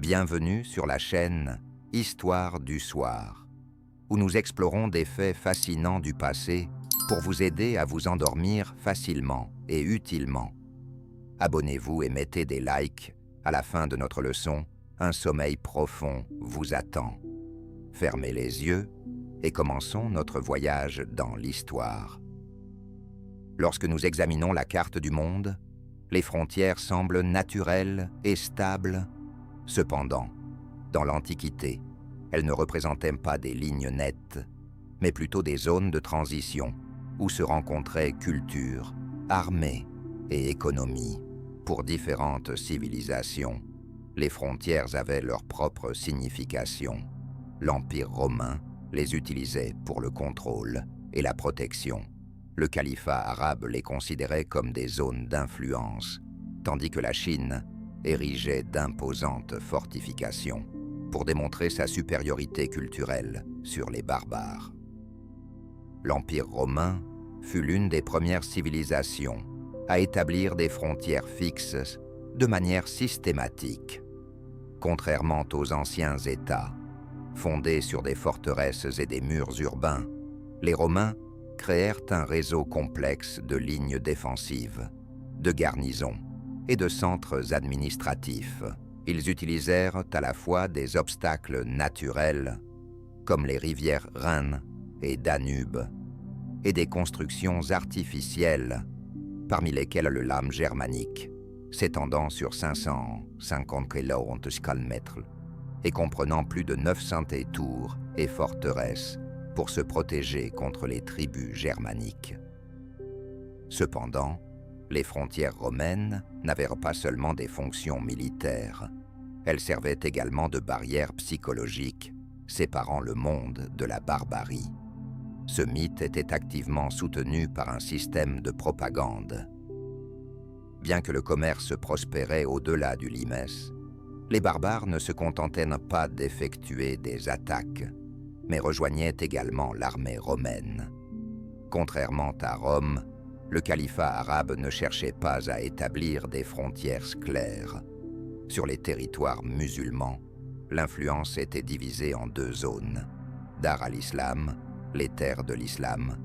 Bienvenue sur la chaîne Histoire du soir, où nous explorons des faits fascinants du passé pour vous aider à vous endormir facilement et utilement. Abonnez-vous et mettez des likes. À la fin de notre leçon, un sommeil profond vous attend. Fermez les yeux et commençons notre voyage dans l'histoire. Lorsque nous examinons la carte du monde, les frontières semblent naturelles et stables. Cependant, dans l'Antiquité, elles ne représentaient pas des lignes nettes, mais plutôt des zones de transition où se rencontraient culture, armée et économie. Pour différentes civilisations, les frontières avaient leur propre signification. L'Empire romain les utilisait pour le contrôle et la protection. Le califat arabe les considérait comme des zones d'influence, tandis que la Chine érigeait d'imposantes fortifications pour démontrer sa supériorité culturelle sur les barbares. L'Empire romain fut l'une des premières civilisations à établir des frontières fixes de manière systématique. Contrairement aux anciens États, fondés sur des forteresses et des murs urbains, les Romains créèrent un réseau complexe de lignes défensives, de garnisons et de centres administratifs. Ils utilisèrent à la fois des obstacles naturels, comme les rivières Rhin et Danube, et des constructions artificielles, parmi lesquelles le lame germanique, s'étendant sur 550 km et comprenant plus de 900 tours et forteresses pour se protéger contre les tribus germaniques. Cependant, les frontières romaines n'avaient pas seulement des fonctions militaires, elles servaient également de barrières psychologiques, séparant le monde de la barbarie. Ce mythe était activement soutenu par un système de propagande. Bien que le commerce prospérait au-delà du Limès, les barbares ne se contentaient pas d'effectuer des attaques, mais rejoignaient également l'armée romaine. Contrairement à Rome, le califat arabe ne cherchait pas à établir des frontières claires. Sur les territoires musulmans, l'influence était divisée en deux zones, Dar al-Islam, les terres de l'islam,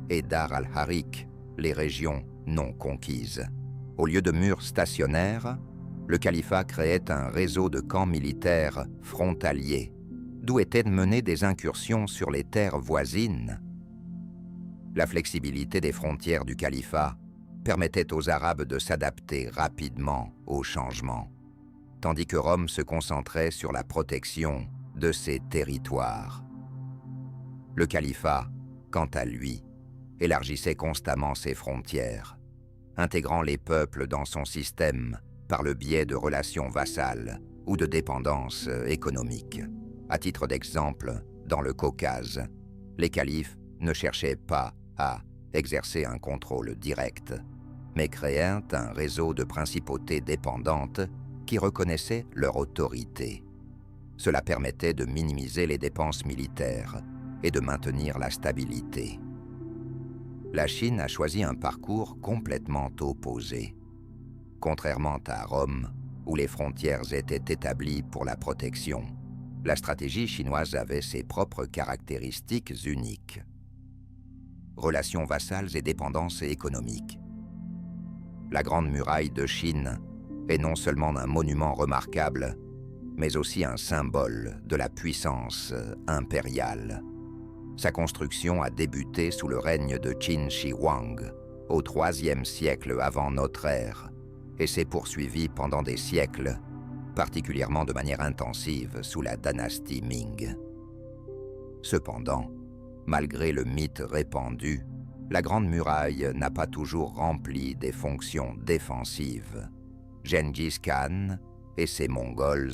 et Dar al-Harik, les régions non conquises. Au lieu de murs stationnaires, le califat créait un réseau de camps militaires frontaliers, d'où étaient menées des incursions sur les terres voisines. La flexibilité des frontières du califat permettait aux Arabes de s'adapter rapidement aux changements, tandis que Rome se concentrait sur la protection de ses territoires. Le califat, quant à lui, élargissait constamment ses frontières, intégrant les peuples dans son système par le biais de relations vassales ou de dépendances économiques. À titre d'exemple, dans le Caucase, les califes ne cherchaient pas à exercer un contrôle direct, mais créèrent un réseau de principautés dépendantes qui reconnaissaient leur autorité. Cela permettait de minimiser les dépenses militaires et de maintenir la stabilité. La Chine a choisi un parcours complètement opposé. Contrairement à Rome, où les frontières étaient établies pour la protection, la stratégie chinoise avait ses propres caractéristiques uniques. Relations vassales et dépendances économiques. La Grande Muraille de Chine est non seulement un monument remarquable, mais aussi un symbole de la puissance impériale. Sa construction a débuté sous le règne de Qin Shi Huang, au IIIe siècle avant notre ère, et s'est poursuivie pendant des siècles, particulièrement de manière intensive sous la dynastie Ming. Cependant, malgré le mythe répandu, la Grande Muraille n'a pas toujours rempli des fonctions défensives. Gengis Khan et ses Mongols,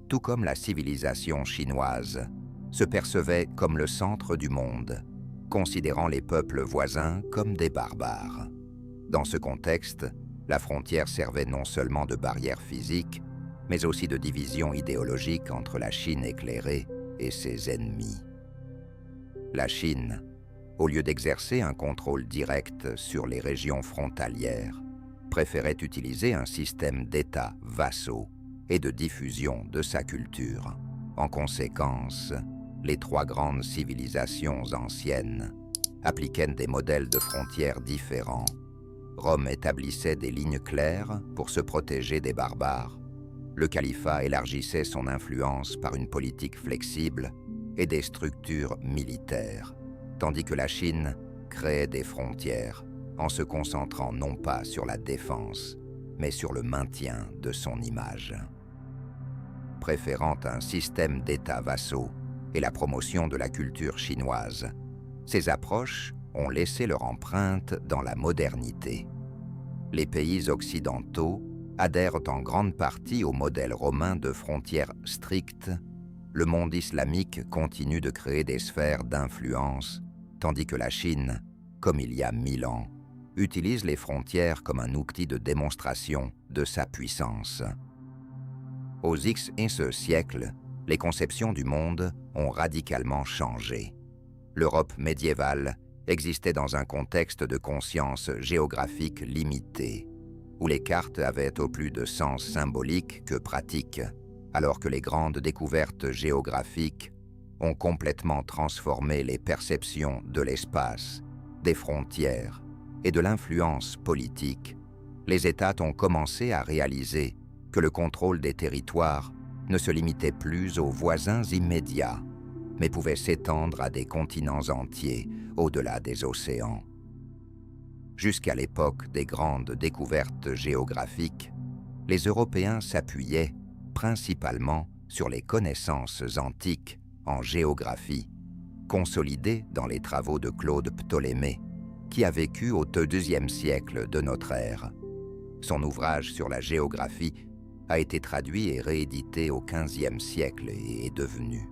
tout comme la civilisation chinoise, se percevaient comme le centre du monde, considérant les peuples voisins comme des barbares. Dans ce contexte, la frontière servait non seulement de barrière physique, mais aussi de division idéologique entre la Chine éclairée et ses ennemis. La Chine, au lieu d'exercer un contrôle direct sur les régions frontalières, préférait utiliser un système d'États vassaux et de diffusion de sa culture. En conséquence, les trois grandes civilisations anciennes appliquaient des modèles de frontières différents. Rome établissait des lignes claires pour se protéger des barbares. Le califat élargissait son influence par une politique flexible et des structures militaires, tandis que la Chine créait des frontières en se concentrant non pas sur la défense, mais sur le maintien de son image. Préférant un système d'États vassaux et la promotion de la culture chinoise, ces approches ont laissé leur empreinte dans la modernité. Les pays occidentaux adhèrent en grande partie au modèle romain de frontières strictes. Le monde islamique continue de créer des sphères d'influence, tandis que la Chine, comme il y a 1000 ans, utilise les frontières comme un outil de démonstration de sa puissance. Aux XXe siècle, les conceptions du monde ont radicalement changé. L'Europe médiévale existait dans un contexte de conscience géographique limité, où les cartes avaient au plus de sens symbolique que pratique, alors que les grandes découvertes géographiques ont complètement transformé les perceptions de l'espace, des frontières et de l'influence politique. Les États ont commencé à réaliser que le contrôle des territoires ne se limitait plus aux voisins immédiats, mais pouvait s'étendre à des continents entiers au-delà des océans. Jusqu'à l'époque des grandes découvertes géographiques, les Européens s'appuyaient principalement sur les connaissances antiques en géographie, consolidées dans les travaux de Claude Ptolémée, qui a vécu au IIe siècle de notre ère. Son ouvrage sur la géographie a été traduit et réédité au XVe siècle et est devenu.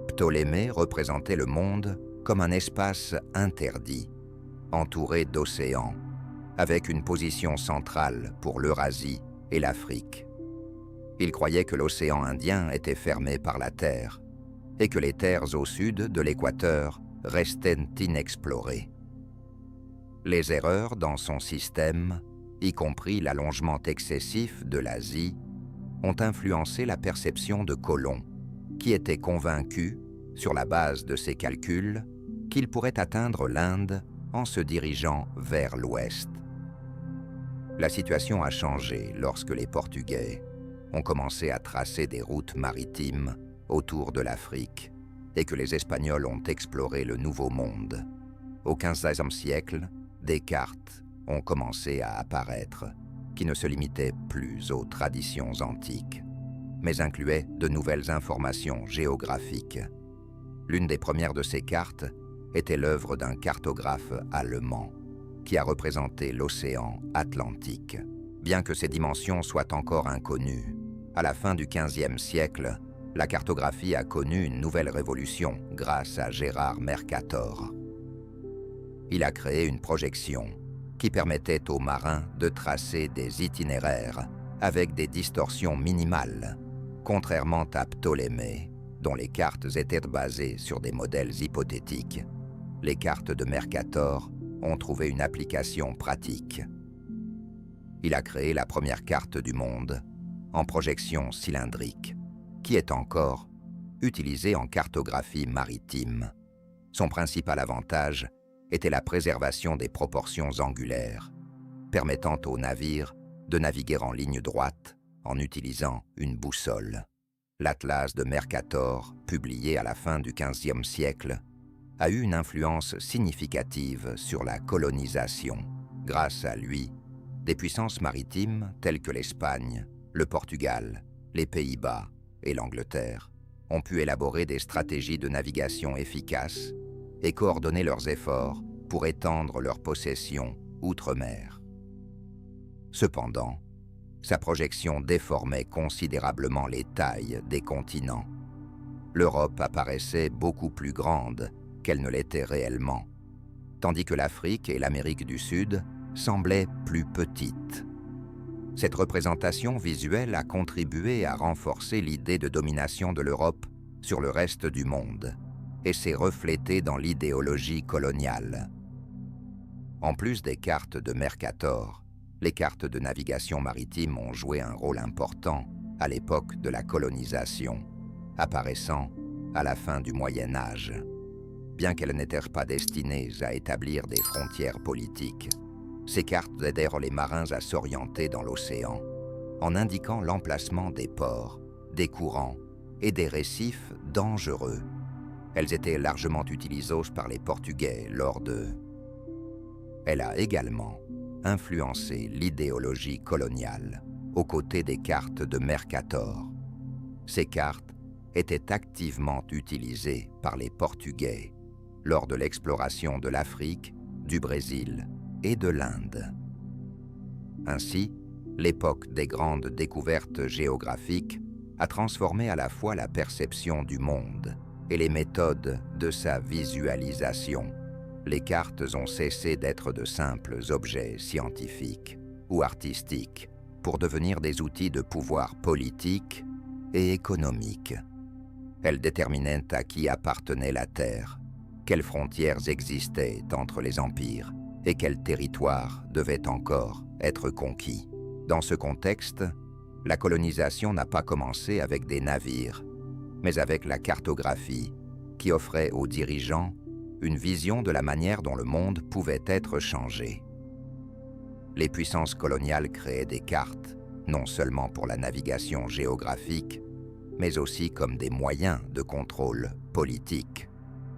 Ptolémée représentait le monde comme un espace interdit, entouré d'océans, avec une position centrale pour l'Eurasie et l'Afrique. Il croyait que l'océan Indien était fermé par la terre et que les terres au sud de l'équateur restaient inexplorées. Les erreurs dans son système, y compris l'allongement excessif de l'Asie, ont influencé la perception de Colomb, qui était convaincu, sur la base de ses calculs, qu'il pourrait atteindre l'Inde en se dirigeant vers l'ouest. La situation a changé lorsque les Portugais ont commencé à tracer des routes maritimes autour de l'Afrique et que les Espagnols ont exploré le Nouveau Monde. Au XVe siècle, des cartes ont commencé à apparaître qui ne se limitaient plus aux traditions antiques, mais incluaient de nouvelles informations géographiques. L'une des premières de ces cartes était l'œuvre d'un cartographe allemand qui a représenté l'océan Atlantique. Bien que ses dimensions soient encore inconnues, à la fin du XVe siècle, la cartographie a connu une nouvelle révolution grâce à Gérard Mercator. Il a créé une projection qui permettait aux marins de tracer des itinéraires avec des distorsions minimales, contrairement à Ptolémée, dont les cartes étaient basées sur des modèles hypothétiques. Les cartes de Mercator ont trouvé une application pratique. Il a créé la première carte du monde en projection cylindrique, qui est encore utilisée en cartographie maritime. Son principal avantage était la préservation des proportions angulaires, permettant aux navires de naviguer en ligne droite en utilisant une boussole. L'Atlas de Mercator, publié à la fin du XVe siècle, a eu une influence significative sur la colonisation. Grâce à lui, des puissances maritimes telles que l'Espagne, le Portugal, les Pays-Bas et l'Angleterre ont pu élaborer des stratégies de navigation efficaces et coordonner leurs efforts pour étendre leurs possessions outre-mer. Cependant, sa projection déformait considérablement les tailles des continents. L'Europe apparaissait beaucoup plus grande qu'elle ne l'était réellement, tandis que l'Afrique et l'Amérique du Sud semblaient plus petites. Cette représentation visuelle a contribué à renforcer l'idée de domination de l'Europe sur le reste du monde et s'est reflétée dans l'idéologie coloniale. En plus des cartes de Mercator, Les cartes de navigation maritime ont joué un rôle important à l'époque de la colonisation, apparaissant à la fin du Moyen Âge. Bien qu'elles n'étaient pas destinées à établir des frontières politiques, ces cartes aidèrent les marins à s'orienter dans l'océan, en indiquant l'emplacement des ports, des courants et des récifs dangereux. Elles étaient largement utilisées par les Portugais lors de... Elle a également influencé l'idéologie coloniale, aux côtés des cartes de Mercator. Ces cartes étaient activement utilisées par les Portugais lors de l'exploration de l'Afrique, du Brésil et de l'Inde. Ainsi, l'époque des grandes découvertes géographiques a transformé à la fois la perception du monde et les méthodes de sa visualisation. Les cartes ont cessé d'être de simples objets scientifiques ou artistiques pour devenir des outils de pouvoir politique et économique. Elles déterminaient à qui appartenait la Terre, quelles frontières existaient entre les empires et quels territoires devaient encore être conquis. Dans ce contexte, la colonisation n'a pas commencé avec des navires, mais avec la cartographie qui offrait aux dirigeants une vision de la manière dont le monde pouvait être changé. Les puissances coloniales créaient des cartes, non seulement pour la navigation géographique, mais aussi comme des moyens de contrôle politique,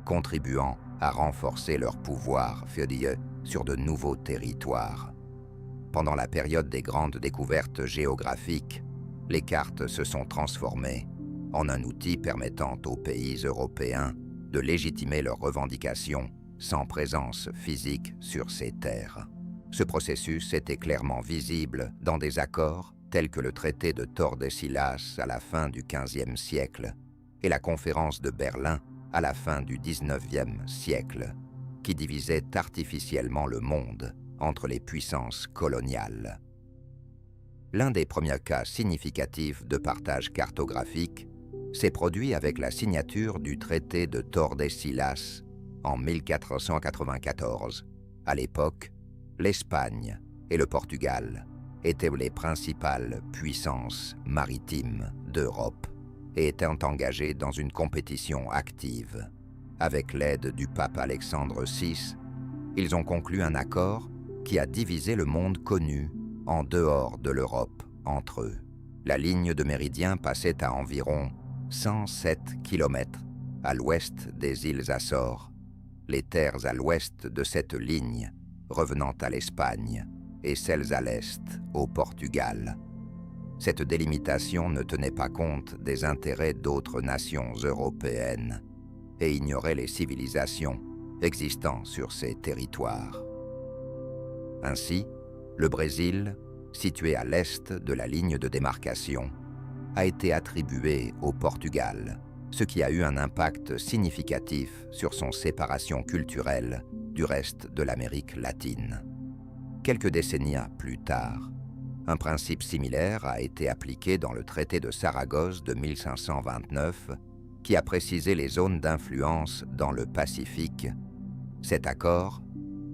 contribuant à renforcer leur pouvoir sur de nouveaux territoires. Pendant la période des grandes découvertes géographiques, les cartes se sont transformées en un outil permettant aux pays européens de légitimer leurs revendications sans présence physique sur ces terres. Ce processus était clairement visible dans des accords tels que le traité de Tordesillas à la fin du XVe siècle et la conférence de Berlin à la fin du XIXe siècle, qui divisaient artificiellement le monde entre les puissances coloniales. L'un des premiers cas significatifs de partage cartographique s'est produit avec la signature du traité de Tordesillas en 1494. À l'époque, l'Espagne et le Portugal étaient les principales puissances maritimes d'Europe et étaient engagés dans une compétition active. Avec l'aide du pape Alexandre VI, ils ont conclu un accord qui a divisé le monde connu en dehors de l'Europe entre eux. La ligne de méridien passait à environ 107 km à l'ouest des îles Açores, les terres à l'ouest de cette ligne revenant à l'Espagne et celles à l'est au Portugal. Cette délimitation ne tenait pas compte des intérêts d'autres nations européennes et ignorait les civilisations existant sur ces territoires. Ainsi, le Brésil, situé à l'est de la ligne de démarcation, a été attribué au Portugal, ce qui a eu un impact significatif sur son séparation culturelle du reste de l'Amérique latine. Quelques décennies plus tard, un principe similaire a été appliqué dans le traité de Saragosse de 1529, qui a précisé les zones d'influence dans le Pacifique. Cet accord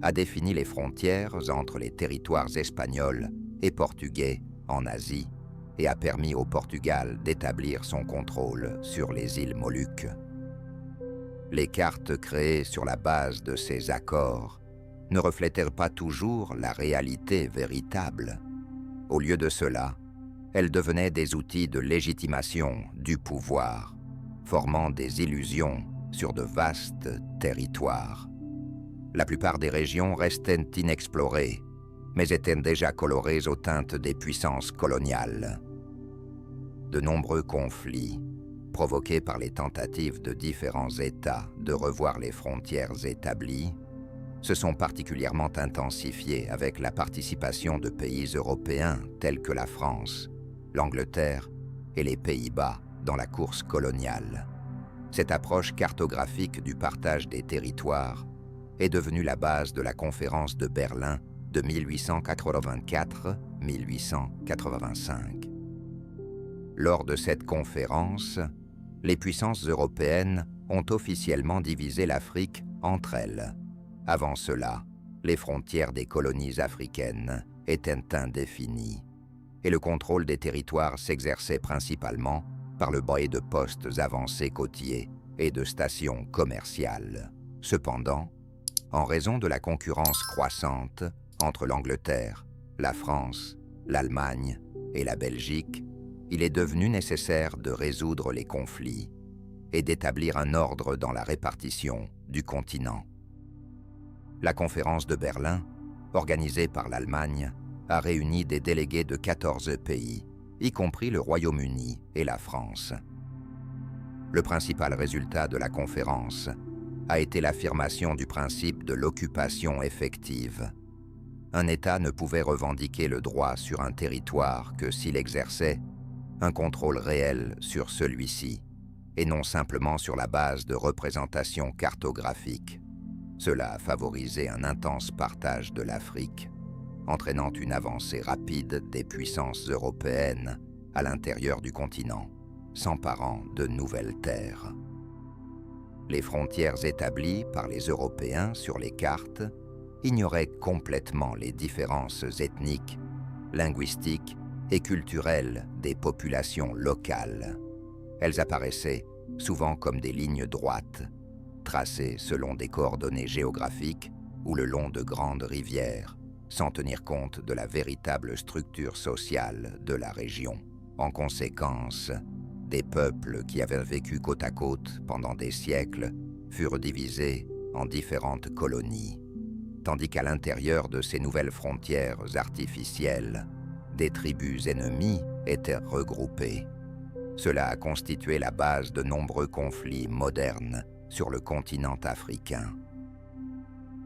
a défini les frontières entre les territoires espagnols et portugais en Asie et a permis au Portugal d'établir son contrôle sur les îles Moluques. Les cartes créées sur la base de ces accords ne reflétèrent pas toujours la réalité véritable. Au lieu de cela, elles devenaient des outils de légitimation du pouvoir, formant des illusions sur de vastes territoires. La plupart des régions restaient inexplorées, mais étaient déjà colorées aux teintes des puissances coloniales. De nombreux conflits, provoqués par les tentatives de différents États de revoir les frontières établies, se sont particulièrement intensifiés avec la participation de pays européens tels que la France, l'Angleterre et les Pays-Bas dans la course coloniale. Cette approche cartographique du partage des territoires est devenue la base de la conférence de Berlin de 1884-1885. Lors de cette conférence, les puissances européennes ont officiellement divisé l'Afrique entre elles. Avant cela, les frontières des colonies africaines était indéfinie, et le contrôle des territoires s'exerçait principalement par le biais de postes avancés côtiers et de stations commerciales. Cependant, en raison de la concurrence croissante entre l'Angleterre, la France, l'Allemagne et la Belgique, il est devenu nécessaire de résoudre les conflits et d'établir un ordre dans la répartition du continent. La conférence de Berlin, organisée par l'Allemagne, a réuni des délégués de 14 pays, y compris le Royaume-Uni et la France. Le principal résultat de la conférence a été l'affirmation du principe de l'occupation effective. Un État ne pouvait revendiquer le droit sur un territoire que s'il exerçait un contrôle réel sur celui-ci, et non simplement sur la base de représentations cartographiques. Cela a favorisé un intense partage de l'Afrique, entraînant une avancée rapide des puissances européennes à l'intérieur du continent, s'emparant de nouvelles terres. Les frontières établies par les Européens sur les cartes ignoraient complètement les différences ethniques, linguistiques et culturelles des populations locales. Elles apparaissaient souvent comme des lignes droites, tracées selon des coordonnées géographiques ou le long de grandes rivières, sans tenir compte de la véritable structure sociale de la région. En conséquence, des peuples qui avaient vécu côte à côte pendant des siècles furent divisés en différentes colonies, tandis qu'à l'intérieur de ces nouvelles frontières artificielles, des tribus ennemies étaient regroupées. Cela a constitué la base de nombreux conflits modernes sur le continent africain.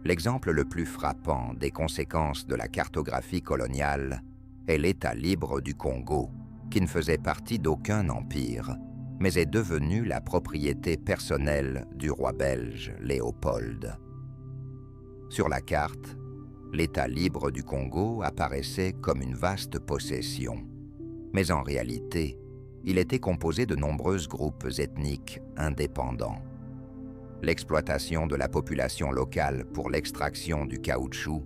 L'exemple le plus frappant des conséquences de la cartographie coloniale est l'État libre du Congo, qui ne faisait partie d'aucun empire, mais est devenu la propriété personnelle du roi belge Léopold. Sur la carte, l'État libre du Congo apparaissait comme une vaste possession, mais en réalité, il était composé de nombreux groupes ethniques indépendants. L'exploitation de la population locale pour l'extraction du caoutchouc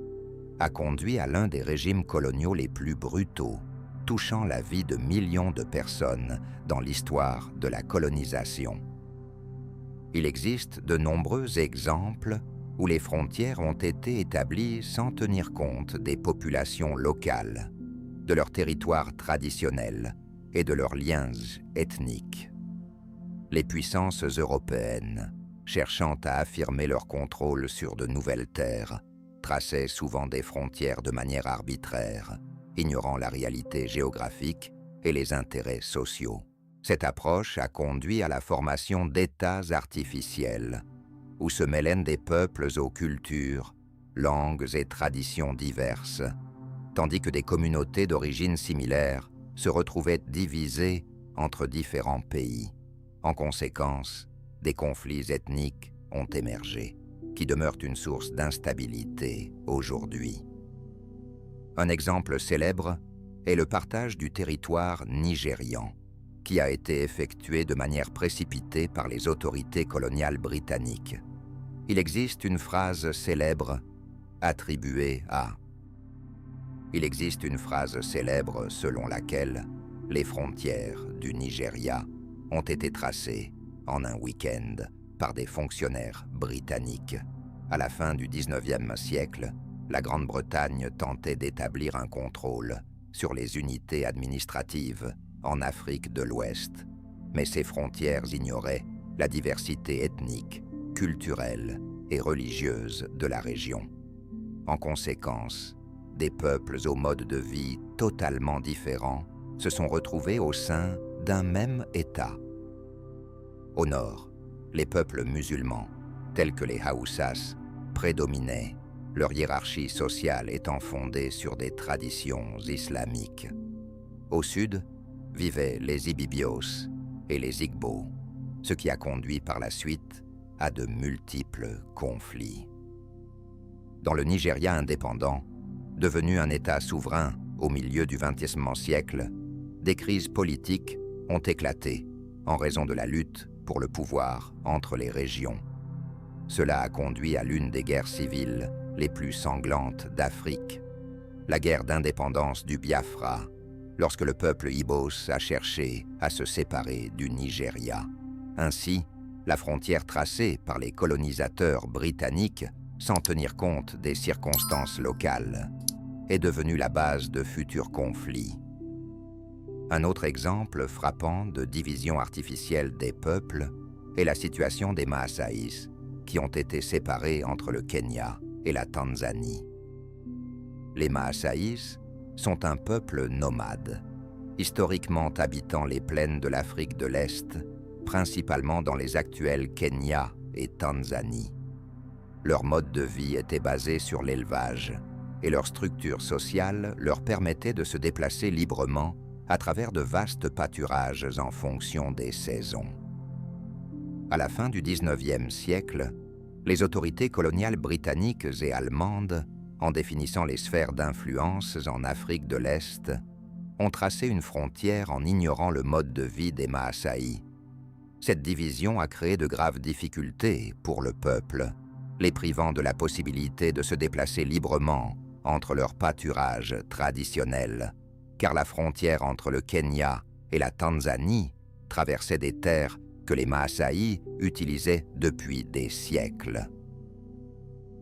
a conduit à l'un des régimes coloniaux les plus brutaux, touchant la vie de millions de personnes dans l'histoire de la colonisation. Il existe de nombreux exemples où les frontières ont été établies sans tenir compte des populations locales, de leur territoire traditionnel et de leurs liens ethniques. Les puissances européennes, cherchant à affirmer leur contrôle sur de nouvelles terres, traçaient souvent des frontières de manière arbitraire, ignorant la réalité géographique et les intérêts sociaux. Cette approche a conduit à la formation d'États artificiels, où se mêlent des peuples aux cultures, langues et traditions diverses, tandis que des communautés d'origine similaire se retrouvaient divisées entre différents pays. En conséquence, des conflits ethniques ont émergé, qui demeurent une source d'instabilité aujourd'hui. Un exemple célèbre est le partage du territoire nigérian, qui a été effectué de manière précipitée par les autorités coloniales britanniques. Il existe une phrase célèbre attribuée à... Il existe une phrase célèbre selon laquelle les frontières du Nigeria ont été tracées en un week-end par des fonctionnaires britanniques. À la fin du XIXe siècle, la Grande-Bretagne tentait d'établir un contrôle sur les unités administratives en Afrique de l'Ouest, mais ces frontières ignoraient la diversité ethnique, culturelle et religieuse de la région. En conséquence, des peuples aux modes de vie totalement différents se sont retrouvés au sein d'un même État. Au nord, les peuples musulmans, tels que les Haoussas, prédominaient, leur hiérarchie sociale étant fondée sur des traditions islamiques. Au sud, vivaient les Ibibios et les Igbo, ce qui a conduit par la suite à de multiples conflits. Dans le Nigeria indépendant, devenu un État souverain au milieu du XXe siècle, des crises politiques ont éclaté en raison de la lutte pour le pouvoir entre les régions. Cela a conduit à l'une des guerres civiles les plus sanglantes d'Afrique. la guerre d'indépendance du Biafra, lorsque le peuple Igbos a cherché à se séparer du Nigeria. Ainsi, la frontière tracée par les colonisateurs britanniques, sans tenir compte des circonstances locales, est devenue la base de futurs conflits. Un autre exemple frappant de division artificielle des peuples est la situation des Maasaïs, qui ont été séparés entre le Kenya et la Tanzanie. Les Maasaïs sont un peuple nomade, historiquement habitant les plaines de l'Afrique de l'Est, principalement dans les actuels Kenya et Tanzanie. Leur mode de vie était basé sur l'élevage, et leur structure sociale leur permettait de se déplacer librement à travers de vastes pâturages en fonction des saisons. À la fin du XIXe siècle, les autorités coloniales britanniques et allemandes, en définissant les sphères d'influence en Afrique de l'Est, ont tracé une frontière en ignorant le mode de vie des Maasaïs. Cette division a créé de graves difficultés pour le peuple, les privant de la possibilité de se déplacer librement entre leurs pâturages traditionnels, car la frontière entre le Kenya et la Tanzanie traversait des terres que les Maasaïs utilisaient depuis des siècles.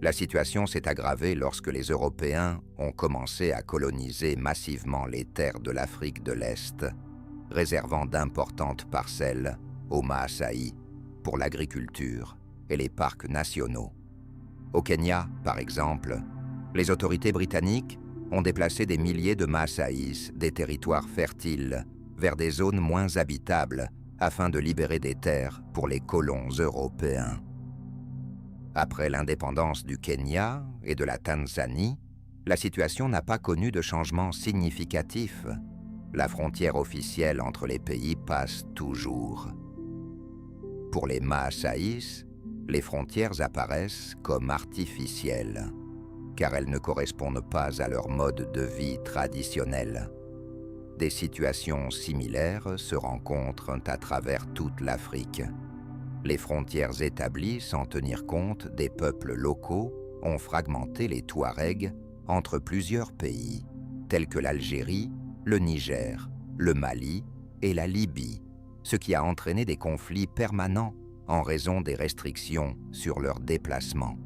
La situation s'est aggravée lorsque les Européens ont commencé à coloniser massivement les terres de l'Afrique de l'Est, réservant d'importantes parcelles aux Maasaïs pour l'agriculture et les parcs nationaux. Au Kenya, par exemple, les autorités britanniques ont déplacé des milliers de Maasaïs des territoires fertiles vers des zones moins habitables afin de libérer des terres pour les colons européens. Après l'indépendance du Kenya et de la Tanzanie, la situation n'a pas connu de changement significatif. La frontière officielle entre les pays passe toujours. Pour les Maasaïs, les frontières apparaissent comme artificielles, car elles ne correspondent pas à leur mode de vie traditionnel. Des situations similaires se rencontrent à travers toute l'Afrique. Les frontières établies sans tenir compte des peuples locaux ont fragmenté les Touaregs entre plusieurs pays, tels que l'Algérie, le Niger, le Mali et la Libye, ce qui a entraîné des conflits permanents en raison des restrictions sur leurs déplacements.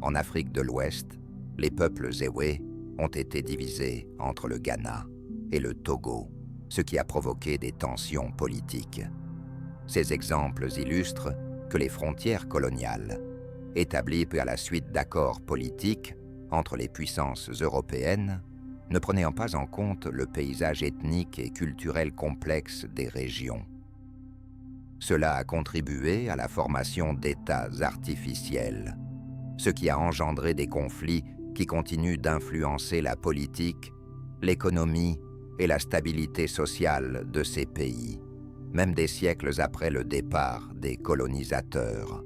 En Afrique de l'Ouest, les peuples Ewe ont été divisés entre le Ghana et le Togo, ce qui a provoqué des tensions politiques. Ces exemples illustrent que les frontières coloniales, établies à la suite d'accords politiques entre les puissances européennes, ne prenaient pas en compte le paysage ethnique et culturel complexe des régions. Cela a contribué à la formation d'États artificiels, ce qui a engendré des conflits qui continuent d'influencer la politique, l'économie et la stabilité sociale de ces pays, même des siècles après le départ des colonisateurs.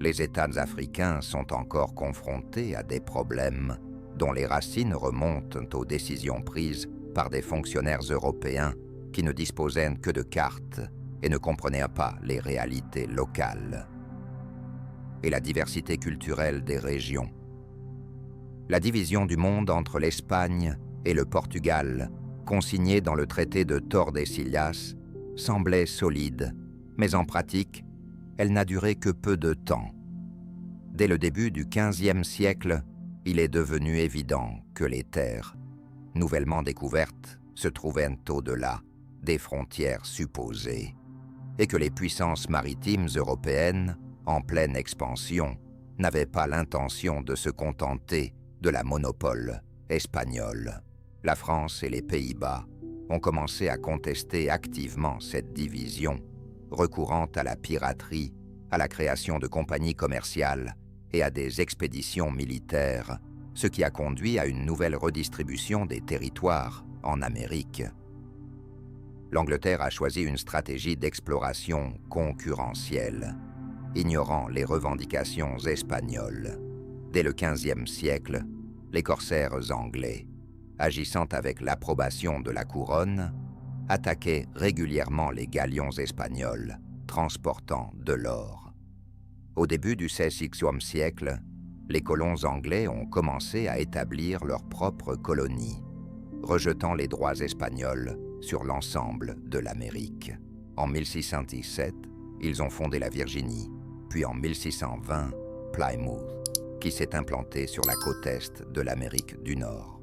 Les États africains sont encore confrontés à des problèmes dont les racines remontent aux décisions prises par des fonctionnaires européens qui ne disposaient que de cartes et ne comprenaient pas les réalités locales. Et la diversité culturelle des régions. La division du monde entre l'Espagne et le Portugal, consignée dans le traité de Tordesillas, semblait solide, mais en pratique, elle n'a duré que peu de temps. Dès le début du XVe siècle, il est devenu évident que les terres, nouvellement découvertes, se trouvaient au-delà des frontières supposées, et que les puissances maritimes européennes, en pleine expansion, n'avaient pas l'intention de se contenter de la monopole espagnole. La France et les Pays-Bas ont commencé à contester activement cette division, recourant à la piraterie, à la création de compagnies commerciales et à des expéditions militaires, ce qui a conduit à une nouvelle redistribution des territoires en Amérique. L'Angleterre a choisi une stratégie d'exploration concurrentielle, ignorant les revendications espagnoles. Dès le XVe siècle, les corsaires anglais, agissant avec l'approbation de la couronne, attaquaient régulièrement les galions espagnols transportant de l'or. Au début du XVIe siècle, les colons anglais ont commencé à établir leur propre colonie, rejetant les droits espagnols sur l'ensemble de l'Amérique. En 1617, ils ont fondé la Virginie, puis en 1620, Plymouth, qui s'est implanté sur la côte est de l'Amérique du Nord.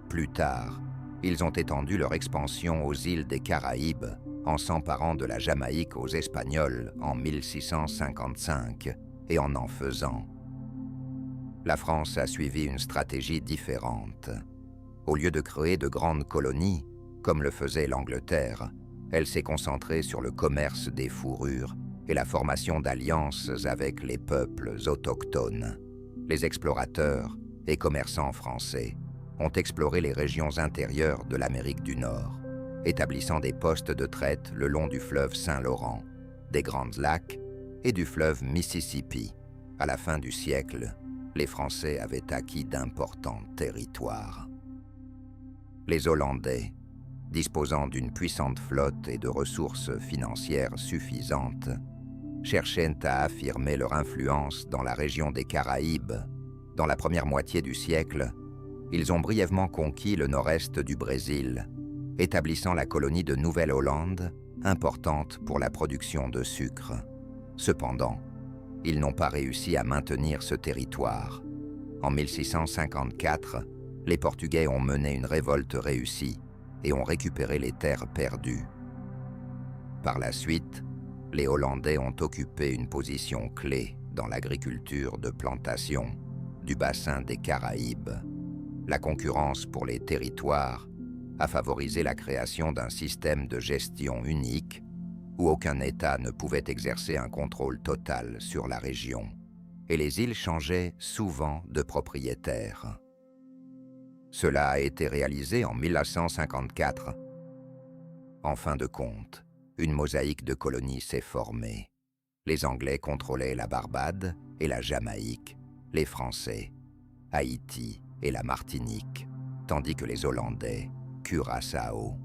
Plus tard, ils ont étendu leur expansion aux îles des Caraïbes en s'emparant de la Jamaïque aux Espagnols en 1655 et en faisant. La France a suivi une stratégie différente. Au lieu de créer de grandes colonies, comme le faisait l'Angleterre, elle s'est concentrée sur le commerce des fourrures et la formation d'alliances avec les peuples autochtones. Les explorateurs et commerçants français ont exploré les régions intérieures de l'Amérique du Nord, établissant des postes de traite le long du fleuve Saint-Laurent, des Grands Lacs et du fleuve Mississippi. À la fin du siècle, les Français avaient acquis d'importants territoires. Les Hollandais, disposant d'une puissante flotte et de ressources financières suffisantes, cherchaient à affirmer leur influence dans la région des Caraïbes. Dans la première moitié du siècle, ils ont brièvement conquis le nord-est du Brésil, établissant la colonie de Nouvelle-Hollande, importante pour la production de sucre. Cependant, ils n'ont pas réussi à maintenir ce territoire. En 1654, les Portugais ont mené une révolte réussie et ont récupéré les terres perdues. Par la suite, les Hollandais ont occupé une position clé dans l'agriculture de plantation du bassin des Caraïbes. La concurrence pour les territoires a favorisé la création d'un système de gestion unique où aucun État ne pouvait exercer un contrôle total sur la région, et les îles changeaient souvent de propriétaire. Cela a été réalisé en 1954. En fin de compte, une mosaïque de colonies s'est formée. Les Anglais contrôlaient la Barbade et la Jamaïque, les Français, Haïti et la Martinique, tandis que les Hollandais, Curaçao.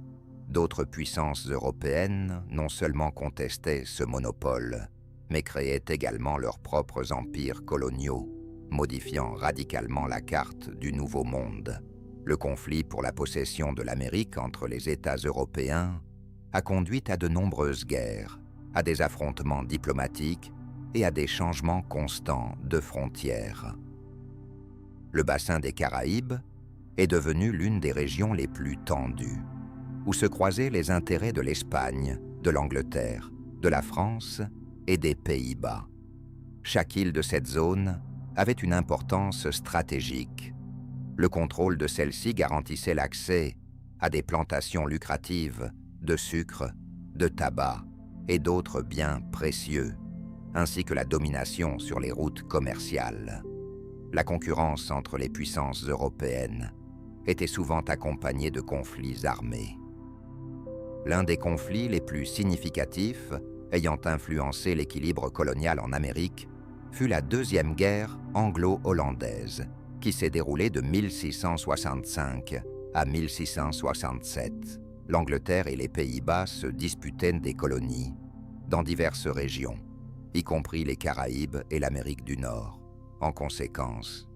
D'autres puissances européennes non seulement contestaient ce monopole, mais créaient également leurs propres empires coloniaux, modifiant radicalement la carte du Nouveau Monde. Le conflit pour la possession de l'Amérique entre les États européens a conduit à de nombreuses guerres, à des affrontements diplomatiques et à des changements constants de frontières. Le bassin des Caraïbes est devenu l'une des régions les plus tendues, où se croisaient les intérêts de l'Espagne, de l'Angleterre, de la France et des Pays-Bas. Chaque île de cette zone avait une importance stratégique. Le contrôle de celle-ci garantissait l'accès à des plantations lucratives de sucre, de tabac et d'autres biens précieux, ainsi que la domination sur les routes commerciales. La concurrence entre les puissances européennes était souvent accompagnée de conflits armés. L'un des conflits les plus significatifs ayant influencé l'équilibre colonial en Amérique fut la Deuxième Guerre anglo-hollandaise, qui s'est déroulée de 1665 à 1667. L'Angleterre et les Pays-Bas se disputaient des colonies dans diverses régions, y compris les Caraïbes et l'Amérique du Nord. En conséquence,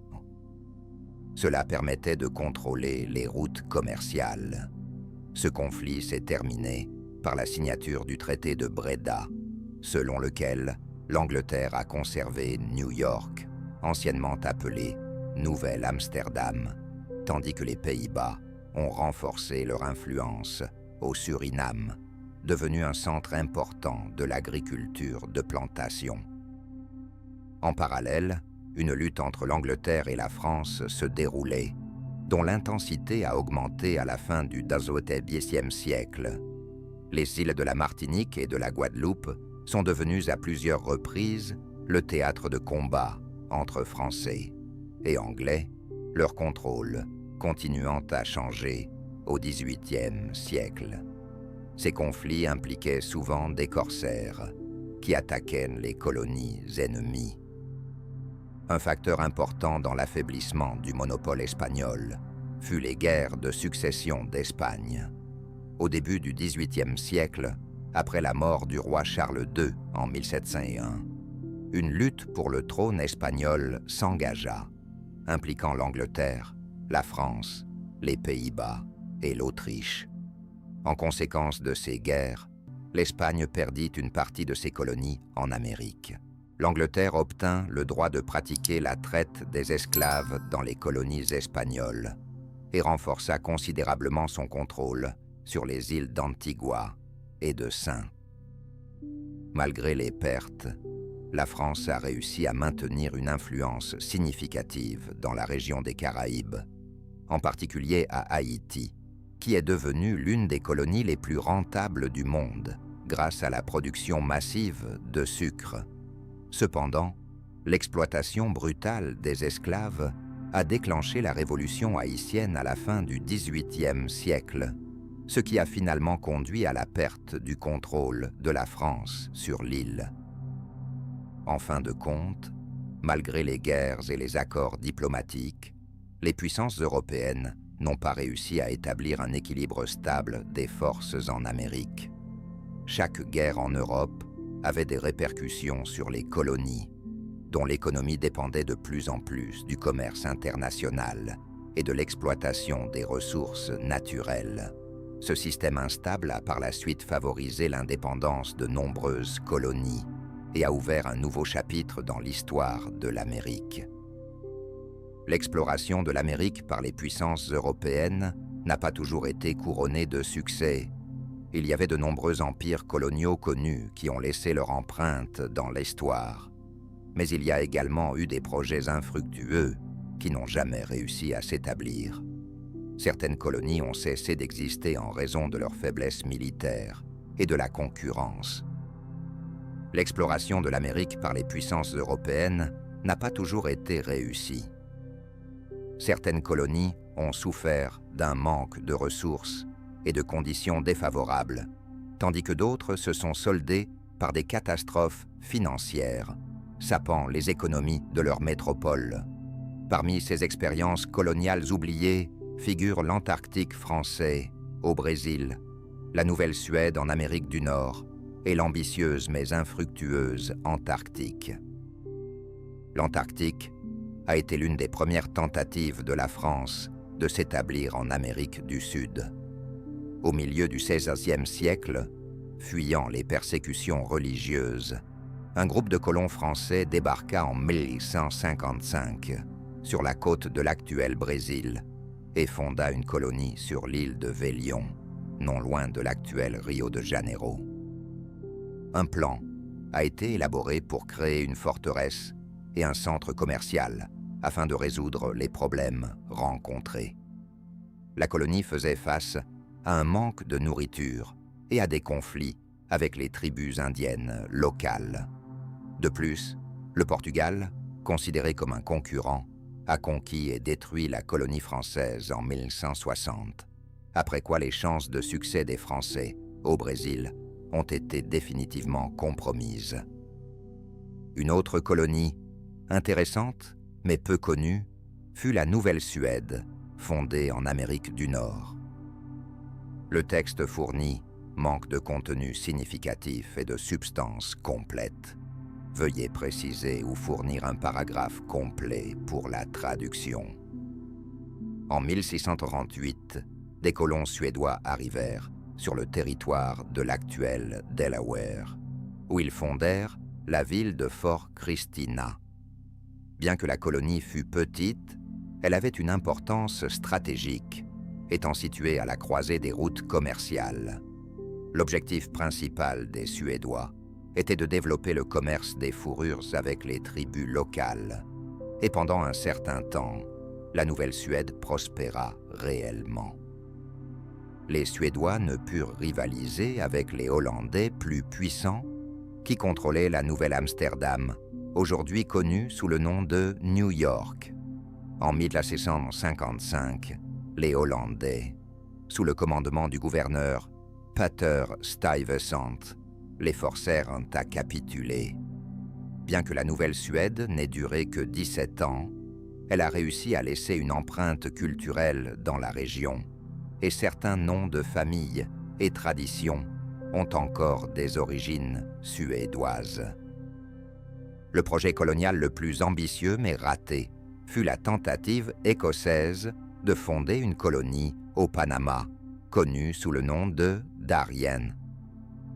cela permettait de contrôler les routes commerciales. Ce conflit s'est terminé par la signature du traité de Breda, selon lequel l'Angleterre a conservé New York, anciennement appelée Nouvelle-Amsterdam, tandis que les Pays-Bas ont renforcé leur influence au Suriname, devenu un centre important de l'agriculture de plantation. En parallèle, une lutte entre l'Angleterre et la France se déroulait, dont l'intensité a augmenté à la fin du XVIIIe siècle. Les îles de la Martinique et de la Guadeloupe sont devenues à plusieurs reprises le théâtre de combats entre Français et Anglais, leur contrôle continuant à changer au XVIIIe siècle. Ces conflits impliquaient souvent des corsaires qui attaquaient les colonies ennemies. Un facteur important dans l'affaiblissement du monopole espagnol fut les guerres de succession d'Espagne. Au début du XVIIIe siècle, après la mort du roi Charles II en 1701, une lutte pour le trône espagnol s'engagea, impliquant l'Angleterre, la France, les Pays-Bas et l'Autriche. En conséquence de ces guerres, l'Espagne perdit une partie de ses colonies en Amérique. L'Angleterre obtint le droit de pratiquer la traite des esclaves dans les colonies espagnoles et renforça considérablement son contrôle sur les îles d'Antigua et de Saint. Malgré les pertes, la France a réussi à maintenir une influence significative dans la région des Caraïbes, en particulier à Haïti, qui est devenue l'une des colonies les plus rentables du monde grâce à la production massive de sucre. Cependant, l'exploitation brutale des esclaves a déclenché la révolution haïtienne à la fin du XVIIIe siècle, ce qui a finalement conduit à la perte du contrôle de la France sur l'île. En fin de compte, malgré les guerres et les accords diplomatiques, les puissances européennes n'ont pas réussi à établir un équilibre stable des forces en Amérique. Chaque guerre en Europe avait des répercussions sur les colonies, dont l'économie dépendait de plus en plus du commerce international et de l'exploitation des ressources naturelles. Ce système instable a par la suite favorisé l'indépendance de nombreuses colonies et a ouvert un nouveau chapitre dans l'histoire de l'Amérique. L'exploration de l'Amérique par les puissances européennes n'a pas toujours été couronnée de succès. Il y avait de nombreux empires coloniaux connus qui ont laissé leur empreinte dans l'histoire. Mais il y a également eu des projets infructueux qui n'ont jamais réussi à s'établir. Certaines colonies ont cessé d'exister en raison de leur faiblesse militaire et de la concurrence. L'exploration de l'Amérique par les puissances européennes n'a pas toujours été réussie. Certaines colonies ont souffert d'un manque de ressources et de conditions défavorables, tandis que d'autres se sont soldées par des catastrophes financières, sapant les économies de leur métropole. Parmi ces expériences coloniales oubliées figurent l'Antarctique français au Brésil, la Nouvelle-Suède en Amérique du Nord et l'ambitieuse mais infructueuse Antarctique. L'Antarctique a été l'une des premières tentatives de la France de s'établir en Amérique du Sud. Au milieu du XVIe siècle, fuyant les persécutions religieuses, un groupe de colons français débarqua en 1155 sur la côte de l'actuel Brésil et fonda une colonie sur l'île de Vélion, non loin de l'actuel Rio de Janeiro. Un plan a été élaboré pour créer une forteresse et un centre commercial afin de résoudre les problèmes rencontrés. La colonie faisait face à un manque de nourriture et à des conflits avec les tribus indiennes locales. De plus, le Portugal, considéré comme un concurrent, a conquis et détruit la colonie française en 1160, après quoi les chances de succès des Français au Brésil ont été définitivement compromises. Une autre colonie, intéressante mais peu connue, fut la Nouvelle-Suède, fondée en Amérique du Nord. Le texte fourni manque de contenu significatif et de substance complète. Veuillez préciser ou fournir un paragraphe complet pour la traduction. En 1638, des colons suédois arrivèrent sur le territoire de l'actuel Delaware, où ils fondèrent la ville de Fort Christina. Bien que la colonie fût petite, elle avait une importance stratégique, étant située à la croisée des routes commerciales. L'objectif principal des Suédois était de développer le commerce des fourrures avec les tribus locales. Et pendant un certain temps, la Nouvelle-Suède prospéra réellement. Les Suédois ne purent rivaliser avec les Hollandais plus puissants qui contrôlaient la Nouvelle-Amsterdam, aujourd'hui connue sous le nom de New York. En 1655, les Hollandais, sous le commandement du gouverneur Pater Stuyvesant, les forcèrent à capituler. Bien que la Nouvelle-Suède n'ait duré que 17 ans, elle a réussi à laisser une empreinte culturelle dans la région, et certains noms de famille et traditions ont encore des origines suédoises. Le projet colonial le plus ambitieux mais raté fut la tentative écossaise de fonder une colonie au Panama, connue sous le nom de Darien.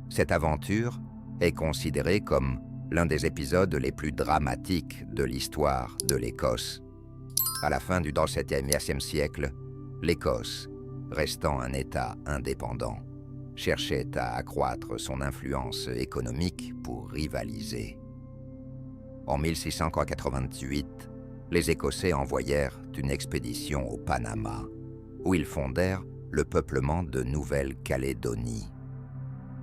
Cette aventure est considérée comme l'un des épisodes les plus dramatiques de l'histoire de l'Écosse. À la fin du XVIIe et XVe siècle, l'Écosse, restant un État indépendant, cherchait à accroître son influence économique pour rivaliser. En 1688, les Écossais envoyèrent une expédition au Panama, où ils fondèrent le peuplement de Nouvelle-Calédonie.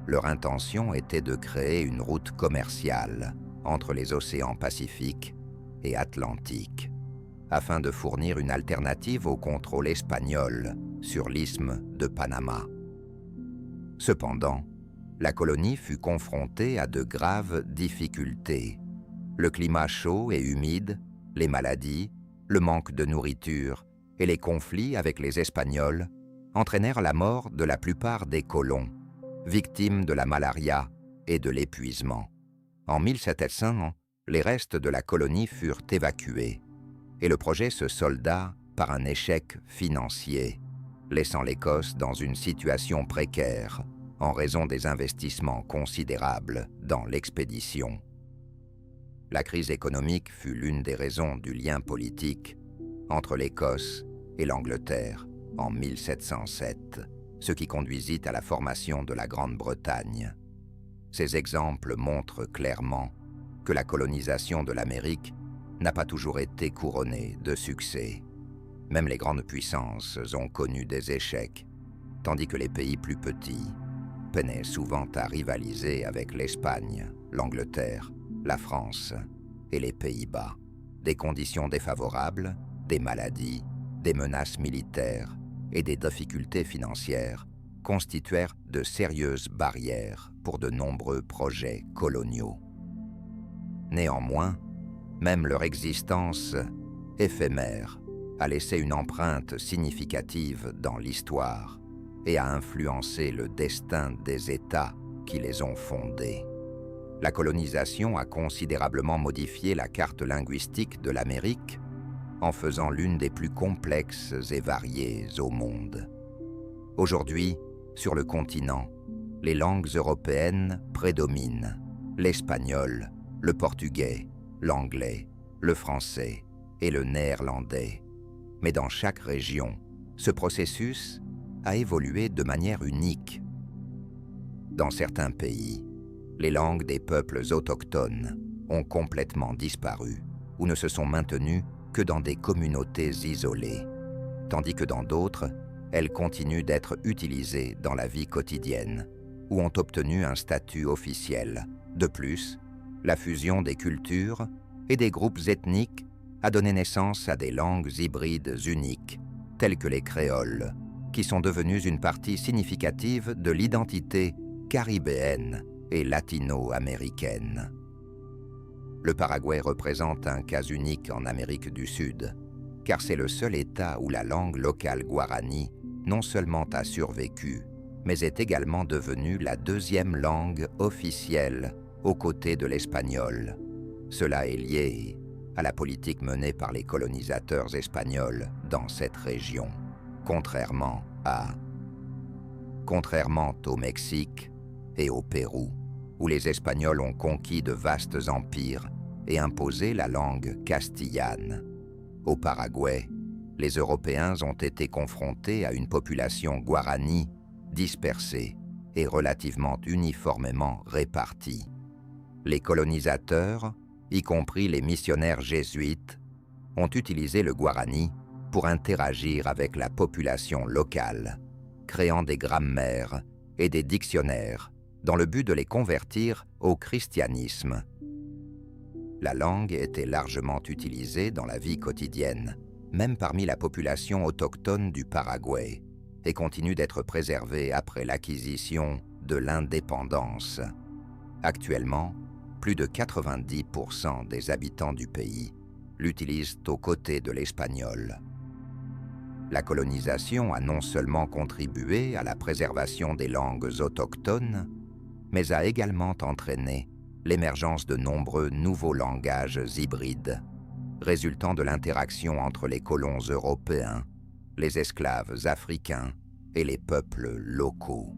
Leur intention était de créer une route commerciale entre les océans Pacifique et Atlantique, afin de fournir une alternative au contrôle espagnol sur l'isthme de Panama. Cependant, la colonie fut confrontée à de graves difficultés. Le climat chaud et humide, les maladies, le manque de nourriture et les conflits avec les Espagnols entraînèrent la mort de la plupart des colons, victimes de la malaria et de l'épuisement. En 1700, les restes de la colonie furent évacués et le projet se solda par un échec financier, laissant l'Écosse dans une situation précaire en raison des investissements considérables dans l'expédition. La crise économique fut l'une des raisons du lien politique entre l'Écosse et l'Angleterre en 1707, ce qui conduisit à la formation de la Grande-Bretagne. Ces exemples montrent clairement que la colonisation de l'Amérique n'a pas toujours été couronnée de succès. Même les grandes puissances ont connu des échecs, tandis que les pays plus petits peinaient souvent à rivaliser avec l'Espagne, l'Angleterre, la France et les Pays-Bas. Des conditions défavorables, des maladies, des menaces militaires et des difficultés financières constituèrent de sérieuses barrières pour de nombreux projets coloniaux. Néanmoins, même leur existence éphémère a laissé une empreinte significative dans l'histoire et a influencé le destin des États qui les ont fondés. La colonisation a considérablement modifié la carte linguistique de l'Amérique en faisant l'une des plus complexes et variées au monde. Aujourd'hui, sur le continent, les langues européennes prédominent: l'espagnol, le portugais, l'anglais, le français et le néerlandais. Mais dans chaque région, ce processus a évolué de manière unique. Dans certains pays, les langues des peuples autochtones ont complètement disparu ou ne se sont maintenues que dans des communautés isolées, tandis que dans d'autres, elles continuent d'être utilisées dans la vie quotidienne ou ont obtenu un statut officiel. De plus, la fusion des cultures et des groupes ethniques a donné naissance à des langues hybrides uniques, telles que les créoles, qui sont devenues une partie significative de l'identité caribéenne et latino-américaine. Le Paraguay représente un cas unique en Amérique du Sud, car c'est le seul État où la langue locale guarani non seulement a survécu, mais est également devenue la deuxième langue officielle aux côtés de l'espagnol. Cela est lié à la politique menée par les colonisateurs espagnols dans cette région, contrairement au Mexique et au Pérou, où les Espagnols ont conquis de vastes empires et imposé la langue castillane. Au Paraguay, les Européens ont été confrontés à une population guarani dispersée et relativement uniformément répartie. Les colonisateurs, y compris les missionnaires jésuites, ont utilisé le guarani pour interagir avec la population locale, créant des grammaires et des dictionnaires dans le but de les convertir au christianisme. La langue était largement utilisée dans la vie quotidienne, même parmi la population autochtone du Paraguay, et continue d'être préservée après l'acquisition de l'indépendance. Actuellement, plus de 90% des habitants du pays l'utilisent aux côtés de l'espagnol. La colonisation a non seulement contribué à la préservation des langues autochtones, mais a également entraîné l'émergence de nombreux nouveaux langages hybrides, résultant de l'interaction entre les colons européens, les esclaves africains et les peuples locaux.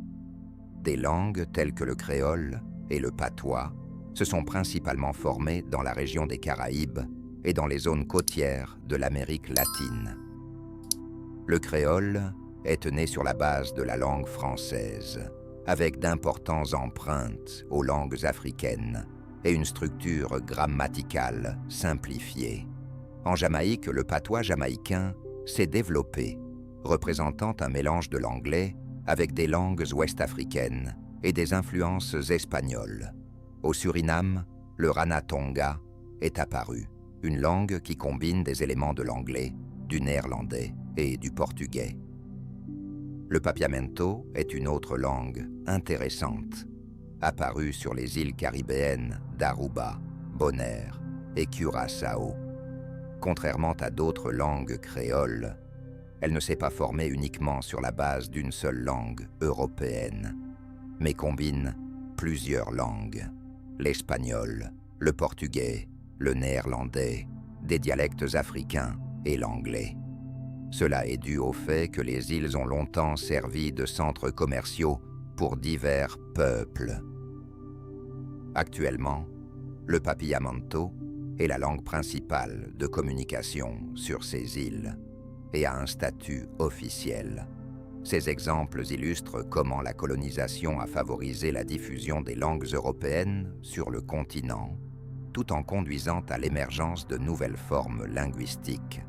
Des langues telles que le créole et le patois se sont principalement formées dans la région des Caraïbes et dans les zones côtières de l'Amérique latine. Le créole est né sur la base de la langue française, avec d'importantes empreintes aux langues africaines et une structure grammaticale simplifiée. En Jamaïque, le patois jamaïcain s'est développé, représentant un mélange de l'anglais avec des langues ouest-africaines et des influences espagnoles. Au Suriname, le Ranatonga est apparu, une langue qui combine des éléments de l'anglais, du néerlandais et du portugais. Le papiamento est une autre langue intéressante, apparue sur les îles caribéennes d'Aruba, Bonaire et Curaçao. Contrairement à d'autres langues créoles, elle ne s'est pas formée uniquement sur la base d'une seule langue européenne, mais combine plusieurs langues, l'espagnol, le portugais, le néerlandais, des dialectes africains et l'anglais. Cela est dû au fait que les îles ont longtemps servi de centres commerciaux pour divers peuples. Actuellement, le papiamento est la langue principale de communication sur ces îles et a un statut officiel. Ces exemples illustrent comment la colonisation a favorisé la diffusion des langues européennes sur le continent, tout en conduisant à l'émergence de nouvelles formes linguistiques.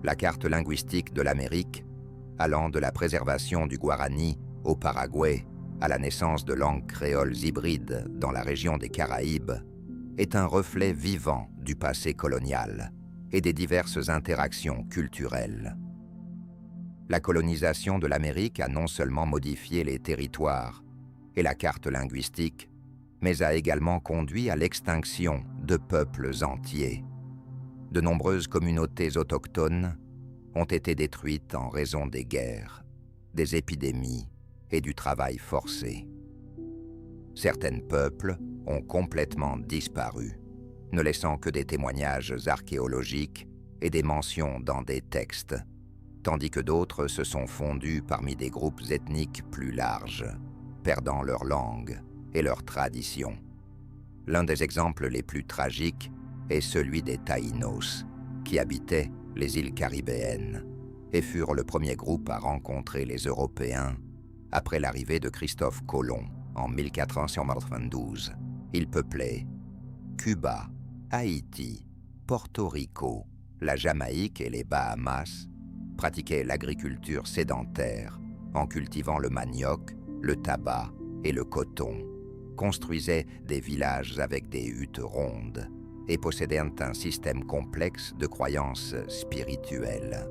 La carte linguistique de l'Amérique, allant de la préservation du guarani au Paraguay à la naissance de langues créoles hybrides dans la région des Caraïbes, est un reflet vivant du passé colonial et des diverses interactions culturelles. La colonisation de l'Amérique a non seulement modifié les territoires et la carte linguistique, mais a également conduit à l'extinction de peuples entiers. De nombreuses communautés autochtones ont été détruites en raison des guerres, des épidémies et du travail forcé. Certains peuples ont complètement disparu, ne laissant que des témoignages archéologiques et des mentions dans des textes, tandis que d'autres se sont fondus parmi des groupes ethniques plus larges, perdant leur langue et leurs traditions. L'un des exemples les plus tragiques est celui des Taïnos, qui habitaient les îles caribéennes et furent le premier groupe à rencontrer les Européens après l'arrivée de Christophe Colomb en 1492. Ils peuplaient Cuba, Haïti, Porto Rico, la Jamaïque et les Bahamas, pratiquaient l'agriculture sédentaire en cultivant le manioc, le tabac et le coton, construisaient des villages avec des huttes rondes et possédaient un système complexe de croyances spirituelles.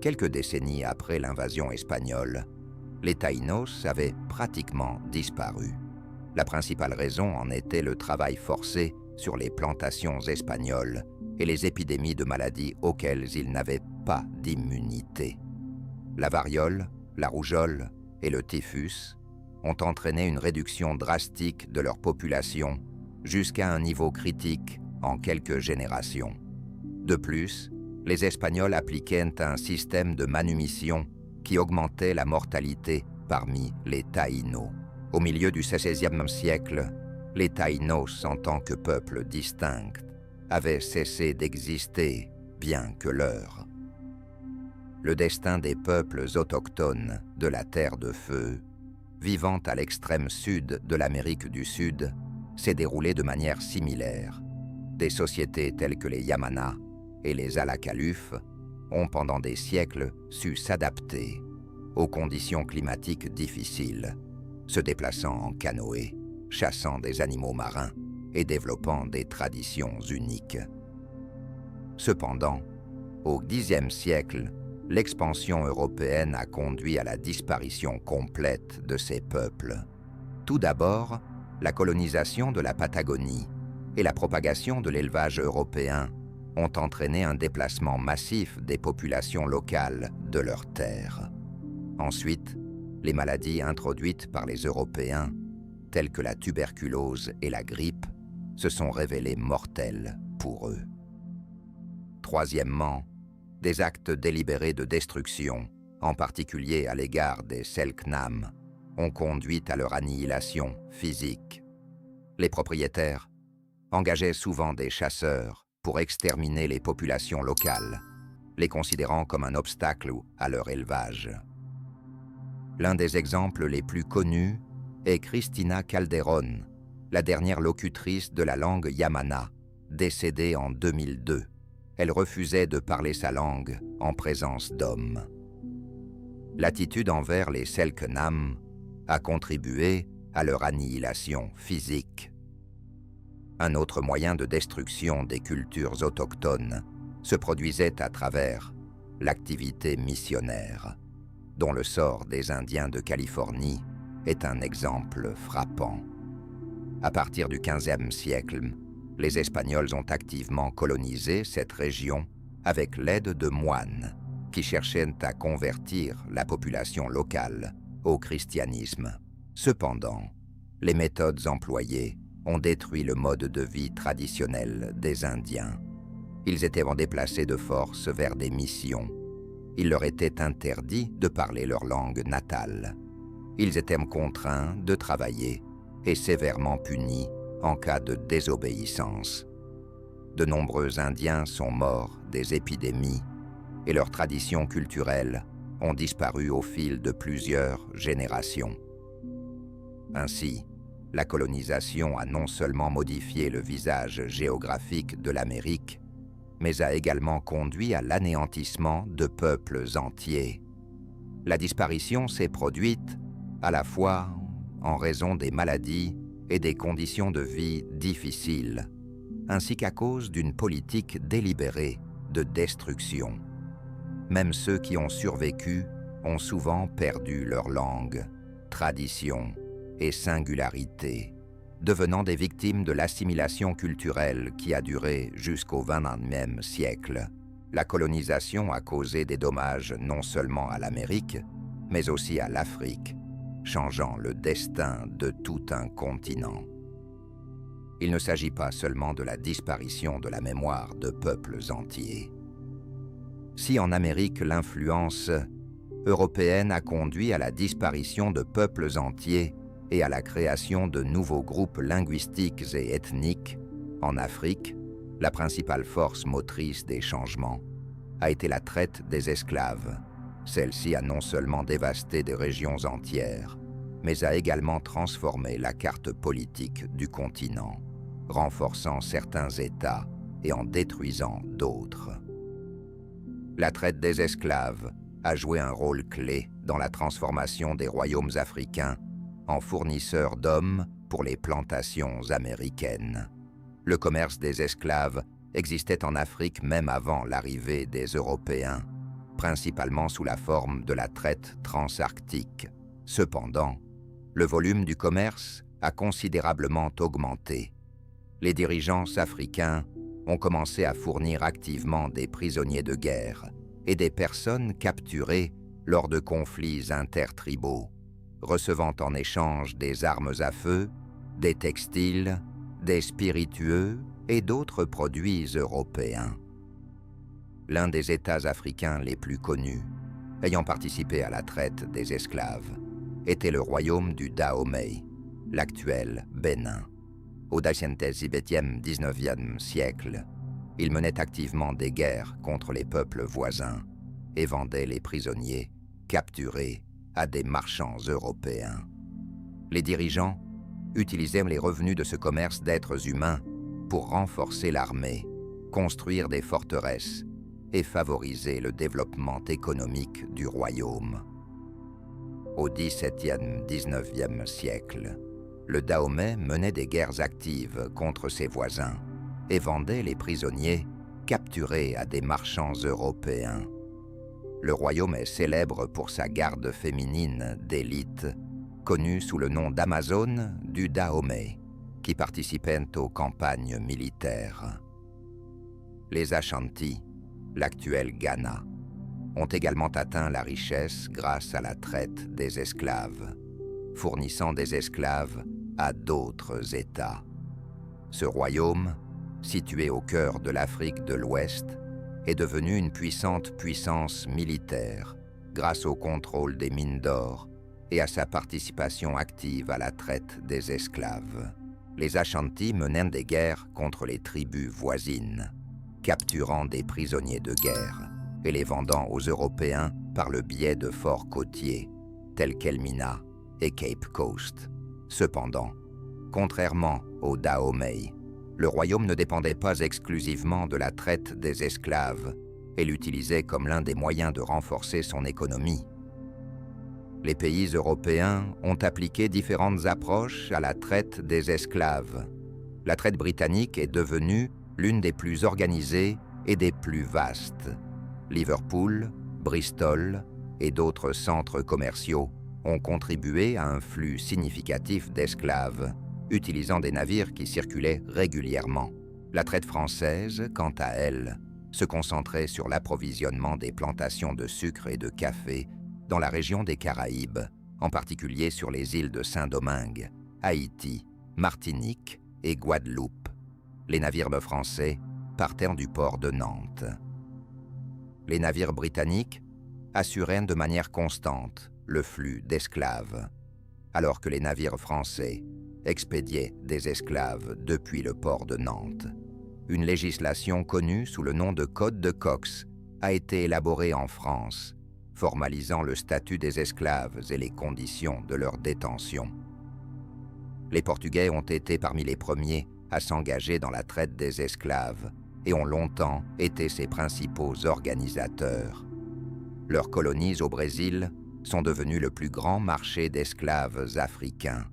Quelques décennies après l'invasion espagnole, les Taïnos avaient pratiquement disparu. La principale raison en était le travail forcé sur les plantations espagnoles et les épidémies de maladies auxquelles ils n'avaient pas d'immunité. La variole, la rougeole et le typhus ont entraîné une réduction drastique de leur population jusqu'à un niveau critique en quelques générations. De plus, les Espagnols appliquaient un système de manumission qui augmentait la mortalité parmi les Taïnos. Au milieu du XVIe siècle, les Taïnos, en tant que peuple distinct, avaient cessé d'exister, bien que leur. Le destin des peuples autochtones de la Terre de Feu, vivant à l'extrême sud de l'Amérique du Sud, s'est déroulé de manière similaire. Des sociétés telles que les Yamana et les Alacalufes ont pendant des siècles su s'adapter aux conditions climatiques difficiles, se déplaçant en canoë, chassant des animaux marins et développant des traditions uniques. Cependant, au Xe siècle, l'expansion européenne a conduit à la disparition complète de ces peuples. Tout d'abord, la colonisation de la Patagonie et la propagation de l'élevage européen ont entraîné un déplacement massif des populations locales de leurs terres. Ensuite, les maladies introduites par les Européens telles que la tuberculose et la grippe, se sont révélées mortelles pour eux. Troisièmement, des actes délibérés de destruction, en particulier à l'égard des Selknam, ont conduit à leur annihilation physique. Les propriétaires engageaient souvent des chasseurs pour exterminer les populations locales, les considérant comme un obstacle à leur élevage. L'un des exemples les plus connus est Cristina Calderón, la dernière locutrice de la langue yamana, décédée en 2002. Elle refusait de parler sa langue en présence d'hommes. L'attitude envers les Selknam a contribué à leur annihilation physique. Un autre moyen de destruction des cultures autochtones se produisait à travers l'activité missionnaire, dont le sort des Indiens de Californie est un exemple frappant. À partir du XVe siècle, les Espagnols ont activement colonisé cette région avec l'aide de moines qui cherchaient à convertir la population locale au christianisme. Cependant, les méthodes employées ont détruit le mode de vie traditionnel des Indiens. Ils étaient déplacés de force vers des missions. Il leur était interdit de parler leur langue natale. Ils étaient contraints de travailler et sévèrement punis en cas de désobéissance. De nombreux Indiens sont morts des épidémies et leurs traditions culturelles ont disparu au fil de plusieurs générations. Ainsi, la colonisation a non seulement modifié le visage géographique de l'Amérique, mais a également conduit à l'anéantissement de peuples entiers. La disparition s'est produite à la fois en raison des maladies et des conditions de vie difficiles, ainsi qu'à cause d'une politique délibérée de destruction. Même ceux qui ont survécu ont souvent perdu leur langue, tradition et singularité, devenant des victimes de l'assimilation culturelle qui a duré jusqu'au XXe siècle. La colonisation a causé des dommages non seulement à l'Amérique, mais aussi à l'Afrique, changeant le destin de tout un continent. Il ne s'agit pas seulement de la disparition de la mémoire de peuples entiers. Si en Amérique l'influence européenne a conduit à la disparition de peuples entiers et à la création de nouveaux groupes linguistiques et ethniques, en Afrique, la principale force motrice des changements a été la traite des esclaves. Celle-ci a non seulement dévasté des régions entières, mais a également transformé la carte politique du continent, renforçant certains États et en détruisant d'autres. La traite des esclaves a joué un rôle clé dans la transformation des royaumes africains en fournisseurs d'hommes pour les plantations américaines. Le commerce des esclaves existait en Afrique même avant l'arrivée des Européens, principalement sous la forme de la traite transarctique. Cependant, le volume du commerce a considérablement augmenté. Les dirigeants africains ont commencé à fournir activement des prisonniers de guerre et des personnes capturées lors de conflits intertribaux, recevant en échange des armes à feu, des textiles, des spiritueux et d'autres produits européens. L'un des États africains les plus connus, ayant participé à la traite des esclaves, était le royaume du Dahomey, l'actuel Bénin. Au XVIIe siècle, il menait activement des guerres contre les peuples voisins et vendait les prisonniers capturés à des marchands européens. Les dirigeants utilisaient les revenus de ce commerce d'êtres humains pour renforcer l'armée, construire des forteresses et favoriser le développement économique du royaume. Au XVIIe siècle, le Dahomey menait des guerres actives contre ses voisins et vendait les prisonniers capturés à des marchands européens. Le royaume est célèbre pour sa garde féminine d'élite, connue sous le nom d'Amazone du Dahomey, qui participaient aux campagnes militaires. Les Ashanti, l'actuel Ghana, ont également atteint la richesse grâce à la traite des esclaves, fournissant des esclaves à d'autres États. Ce royaume, situé au cœur de l'Afrique de l'Ouest, est devenu une puissante puissance militaire grâce au contrôle des mines d'or et à sa participation active à la traite des esclaves. Les Ashanti menèrent des guerres contre les tribus voisines, capturant des prisonniers de guerre et les vendant aux Européens par le biais de forts côtiers, tels qu'Elmina et Cape Coast. Cependant, contrairement aux Dahomey, le royaume ne dépendait pas exclusivement de la traite des esclaves et l'utilisait comme l'un des moyens de renforcer son économie. Les pays européens ont appliqué différentes approches à la traite des esclaves. La traite britannique est devenue l'une des plus organisées et des plus vastes. Liverpool, Bristol et d'autres centres commerciaux ont contribué à un flux significatif d'esclaves, utilisant des navires qui circulaient régulièrement. La traite française, quant à elle, se concentrait sur l'approvisionnement des plantations de sucre et de café dans la région des Caraïbes, en particulier sur les îles de Saint-Domingue, Haïti, Martinique et Guadeloupe. Les navires français partirent du port de Nantes. Les navires britanniques assuraient de manière constante le flux d'esclaves, alors que les navires français expédiaient des esclaves depuis le port de Nantes. Une législation connue sous le nom de Code de Cox a été élaborée en France, formalisant le statut des esclaves et les conditions de leur détention. Les Portugais ont été parmi les premiers à s'engager dans la traite des esclaves et ont longtemps été ses principaux organisateurs. Leurs colonies au Brésil sont devenues le plus grand marché d'esclaves africains.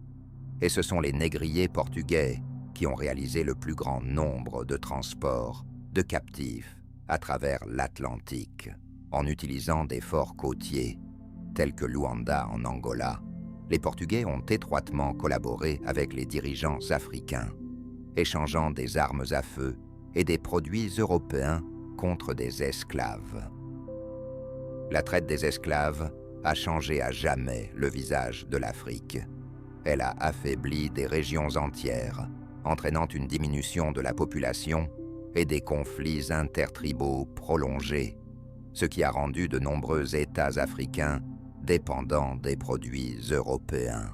Et ce sont les négriers portugais qui ont réalisé le plus grand nombre de transports de captifs à travers l'Atlantique. En utilisant des forts côtiers, tels que Luanda en Angola, les Portugais ont étroitement collaboré avec les dirigeants africains, échangeant des armes à feu et des produits européens contre des esclaves. La traite des esclaves a changé à jamais le visage de l'Afrique. Elle a affaibli des régions entières, entraînant une diminution de la population et des conflits intertribaux prolongés, ce qui a rendu de nombreux États africains dépendants des produits européens.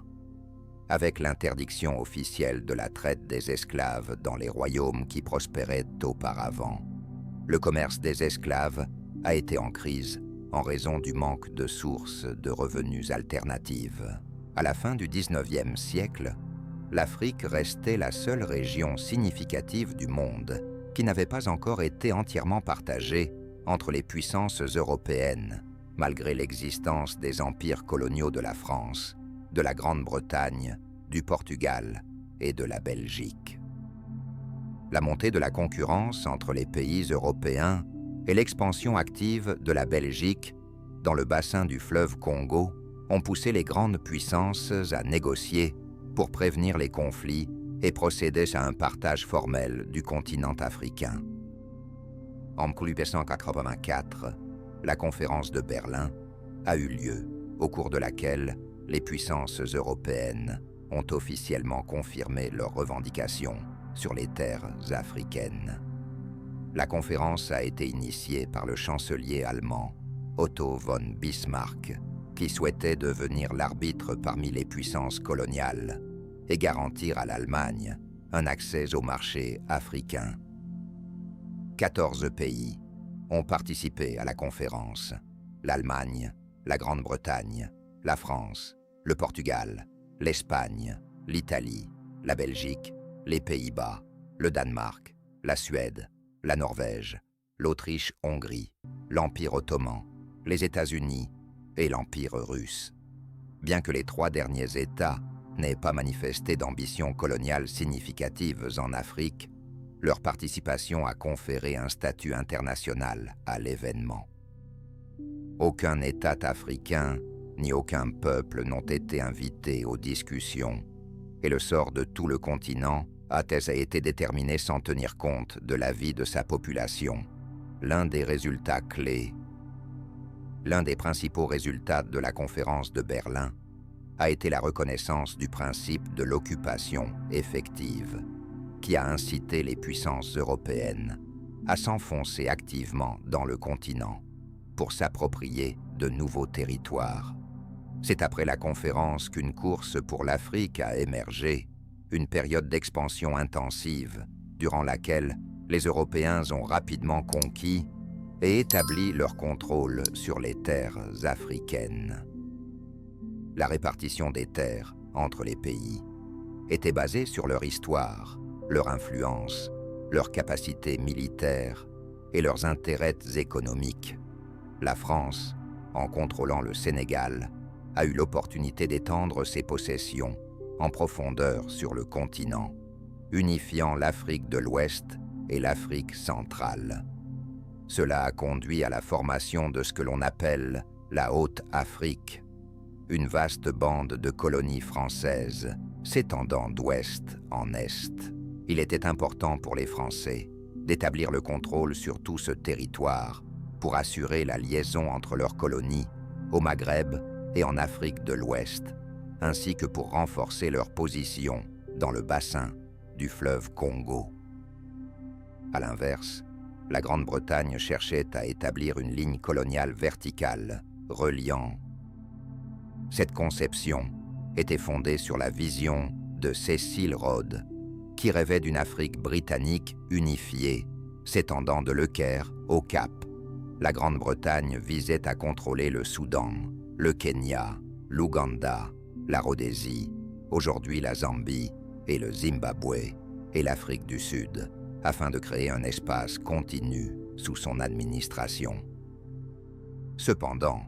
Avec l'interdiction officielle de la traite des esclaves dans les royaumes qui prospéraient auparavant, le commerce des esclaves a été en crise en raison du manque de sources de revenus alternatives. À la fin du XIXe siècle, l'Afrique restait la seule région significative du monde qui n'avait pas encore été entièrement partagée entre les puissances européennes, malgré l'existence des empires coloniaux de la France, de la Grande-Bretagne, du Portugal et de la Belgique. La montée de la concurrence entre les pays européens et l'expansion active de la Belgique dans le bassin du fleuve Congo ont poussé les grandes puissances à négocier pour prévenir les conflits et procéder à un partage formel du continent africain. En 1884, la conférence de Berlin a eu lieu, au cours de laquelle les puissances européennes ont officiellement confirmé leurs revendications sur les terres africaines. La conférence a été initiée par le chancelier allemand Otto von Bismarck, qui souhaitait devenir l'arbitre parmi les puissances coloniales et garantir à l'Allemagne un accès au marché africain. 14 pays ont participé à la conférence: l'Allemagne, la Grande-Bretagne, la France, le Portugal, l'Espagne, l'Italie, la Belgique, les Pays-Bas, le Danemark, la Suède, la Norvège, l'Autriche-Hongrie, l'Empire ottoman, les États-Unis et l'Empire russe. Bien que les 3 derniers États n'aient pas manifesté d'ambitions coloniales significatives en Afrique, leur participation a conféré un statut international à l'événement. Aucun État africain ni aucun peuple n'ont été invités aux discussions, et le sort de tout le continent a été déterminé sans tenir compte de la vie de sa population. L'un des principaux résultats de la conférence de Berlin a été la reconnaissance du principe de l'occupation effective, qui a incité les puissances européennes à s'enfoncer activement dans le continent pour s'approprier de nouveaux territoires. C'est après la conférence qu'une course pour l'Afrique a émergé, une période d'expansion intensive, durant laquelle les Européens ont rapidement conquis et établi leur contrôle sur les terres africaines. La répartition des terres entre les pays était basée sur leur histoire, leur influence, leurs capacités militaires et leurs intérêts économiques. La France, en contrôlant le Sénégal, a eu l'opportunité d'étendre ses possessions en profondeur sur le continent, unifiant l'Afrique de l'Ouest et l'Afrique centrale. Cela a conduit à la formation de ce que l'on appelle la Haute-Afrique, une vaste bande de colonies françaises s'étendant d'ouest en est. Il était important pour les Français d'établir le contrôle sur tout ce territoire pour assurer la liaison entre leurs colonies au Maghreb et en Afrique de l'Ouest, ainsi que pour renforcer leur position dans le bassin du fleuve Congo. À l'inverse, la Grande-Bretagne cherchait à établir une ligne coloniale verticale reliant. Cette conception était fondée sur la vision de Cecil Rhodes, qui rêvait d'une Afrique britannique unifiée, s'étendant de Le Caire au Cap. La Grande-Bretagne visait à contrôler le Soudan, le Kenya, l'Ouganda, la Rhodésie, aujourd'hui la Zambie et le Zimbabwe, et l'Afrique du Sud, afin de créer un espace continu sous son administration. Cependant,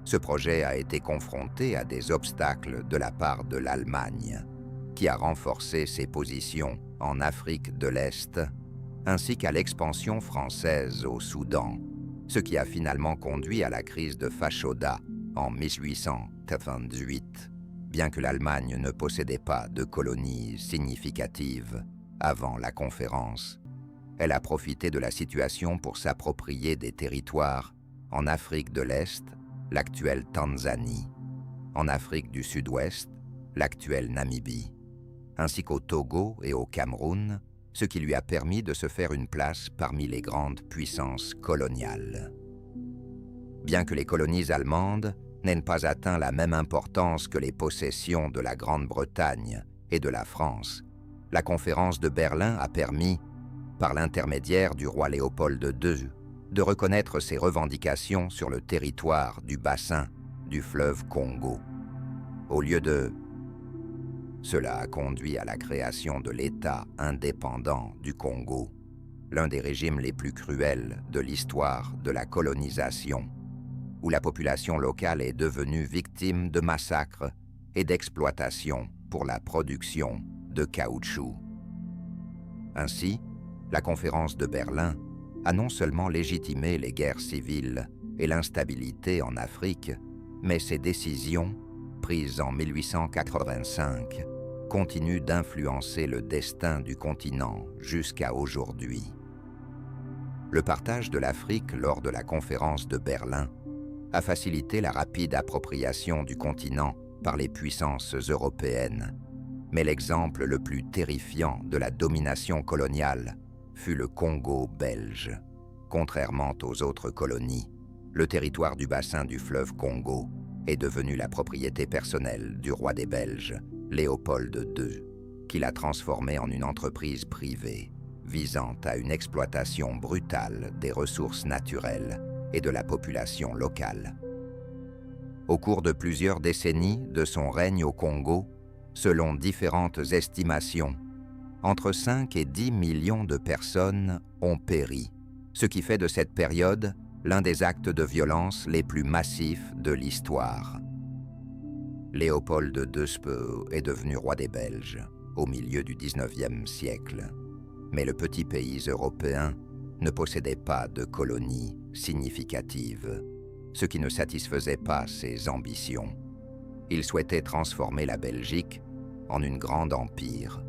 ce projet a été confronté à des obstacles de la part de l'Allemagne, qui a renforcé ses positions en Afrique de l'Est, ainsi qu'à l'expansion française au Soudan, ce qui a finalement conduit à la crise de Fashoda en 1898, bien que l'Allemagne ne possédait pas de colonies significatives avant la conférence. Elle a profité de la situation pour s'approprier des territoires en Afrique de l'Est, l'actuelle Tanzanie, en Afrique du Sud-Ouest, l'actuelle Namibie, ainsi qu'au Togo et au Cameroun, ce qui lui a permis de se faire une place parmi les grandes puissances coloniales. Bien que les colonies allemandes n'aient pas atteint la même importance que les possessions de la Grande-Bretagne et de la France, la conférence de Berlin a permis, par l'intermédiaire du roi Léopold II, de reconnaître ses revendications sur le territoire du bassin du fleuve Congo. Au lieu de... Cela a conduit à la création de l'État indépendant du Congo, l'un des régimes les plus cruels de l'histoire de la colonisation, où la population locale est devenue victime de massacres et d'exploitation pour la production de caoutchouc. Ainsi, la conférence de Berlin a non seulement légitimé les guerres civiles et l'instabilité en Afrique, mais ses décisions, prises en 1885, continuent d'influencer le destin du continent jusqu'à aujourd'hui. Le partage de l'Afrique lors de la conférence de Berlin a facilité la rapide appropriation du continent par les puissances européennes, mais l'exemple le plus terrifiant de la domination coloniale fut le Congo belge. Contrairement aux autres colonies, le territoire du bassin du fleuve Congo est devenu la propriété personnelle du roi des Belges, Léopold II, qui l'a transformé en une entreprise privée visant à une exploitation brutale des ressources naturelles et de la population locale. Au cours de plusieurs décennies de son règne au Congo, selon différentes estimations, entre 5 et 10 millions de personnes ont péri, ce qui fait de cette période l'un des actes de violence les plus massifs de l'histoire. Léopold II est devenu roi des Belges au milieu du XIXe siècle, mais le petit pays européen ne possédait pas de colonies significatives, ce qui ne satisfaisait pas ses ambitions. Il souhaitait transformer la Belgique en une grande empire,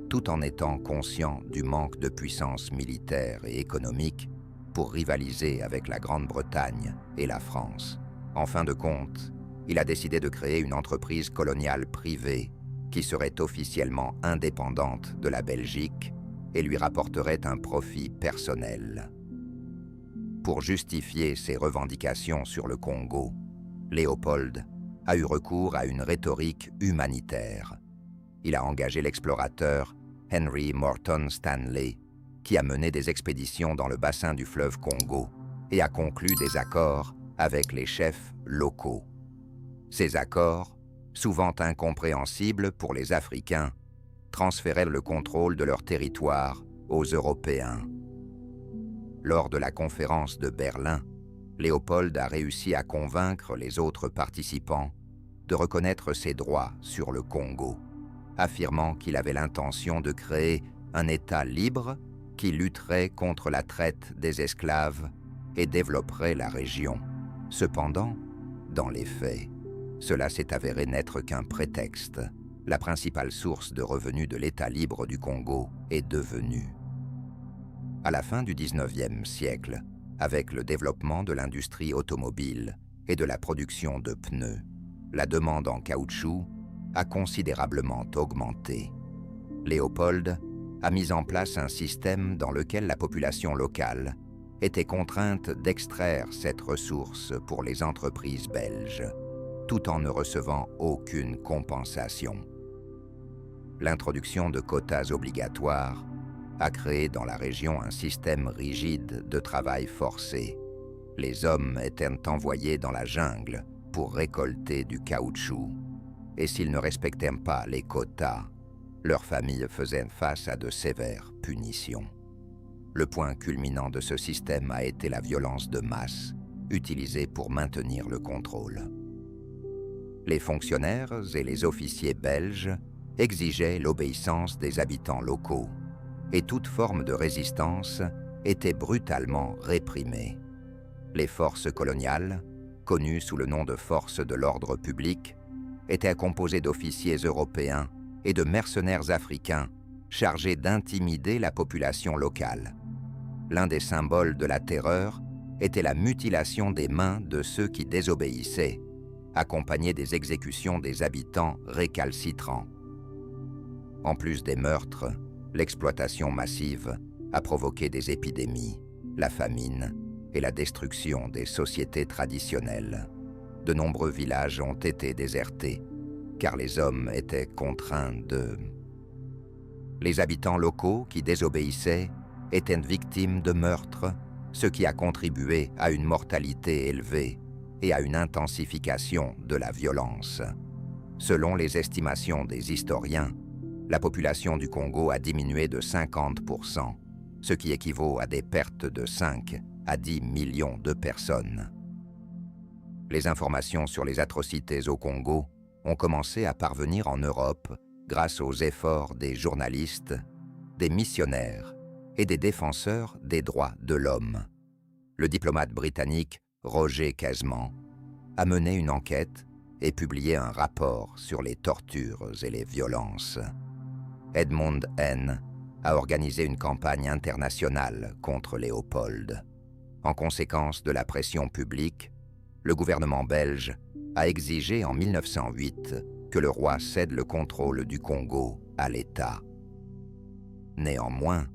tout en étant conscient du manque de puissance militaire et économique pour rivaliser avec la Grande-Bretagne et la France. En fin de compte, il a décidé de créer une entreprise coloniale privée qui serait officiellement indépendante de la Belgique et lui rapporterait un profit personnel. Pour justifier ses revendications sur le Congo, Léopold a eu recours à une rhétorique humanitaire. Il a engagé l'explorateur Henry Morton Stanley, qui a mené des expéditions dans le bassin du fleuve Congo et a conclu des accords avec les chefs locaux. Ces accords, souvent incompréhensibles pour les Africains, transféraient le contrôle de leur territoire aux Européens. Lors de la conférence de Berlin, Léopold a réussi à convaincre les autres participants de reconnaître ses droits sur le Congo, affirmant qu'il avait l'intention de créer un État libre qui lutterait contre la traite des esclaves et développerait la région. Cependant, dans les faits, cela s'est avéré n'être qu'un prétexte. La principale source de revenus de l'État libre du Congo est devenue. À la fin du XIXe siècle, avec le développement de l'industrie automobile et de la production de pneus, la demande en caoutchouc a considérablement augmenté. Léopold a mis en place un système dans lequel la population locale était contrainte d'extraire cette ressource pour les entreprises belges, tout en ne recevant aucune compensation. L'introduction de quotas obligatoires a créé dans la région un système rigide de travail forcé. Les hommes étaient envoyés dans la jungle pour récolter du caoutchouc, et s'ils ne respectaient pas les quotas, leurs familles faisaient face à de sévères punitions. Le point culminant de ce système a été la violence de masse, utilisée pour maintenir le contrôle. Les fonctionnaires et les officiers belges exigeaient l'obéissance des habitants locaux, et toute forme de résistance était brutalement réprimée. Les forces coloniales, connues sous le nom de forces de l'ordre public, étaient composées d'officiers européens et de mercenaires africains chargés d'intimider la population locale. L'un des symboles de la terreur était la mutilation des mains de ceux qui désobéissaient, accompagnée des exécutions des habitants récalcitrants. En plus des meurtres, l'exploitation massive a provoqué des épidémies, la famine et la destruction des sociétés traditionnelles. De nombreux villages ont été désertés, car les hommes étaient contraints de... Les habitants locaux qui désobéissaient étaient victimes de meurtres, ce qui a contribué à une mortalité élevée et à une intensification de la violence. Selon les estimations des historiens, la population du Congo a diminué de 50%, ce qui équivaut à des pertes de 5 à 10 millions de personnes. Les informations sur les atrocités au Congo ont commencé à parvenir en Europe grâce aux efforts des journalistes, des missionnaires et des défenseurs des droits de l'homme. Le diplomate britannique Roger Casement a mené une enquête et publié un rapport sur les tortures et les violences. Edmund N. a organisé une campagne internationale contre Léopold. En conséquence de la pression publique, le gouvernement belge a exigé en 1908 que le roi cède le contrôle du Congo à l'État. Néanmoins,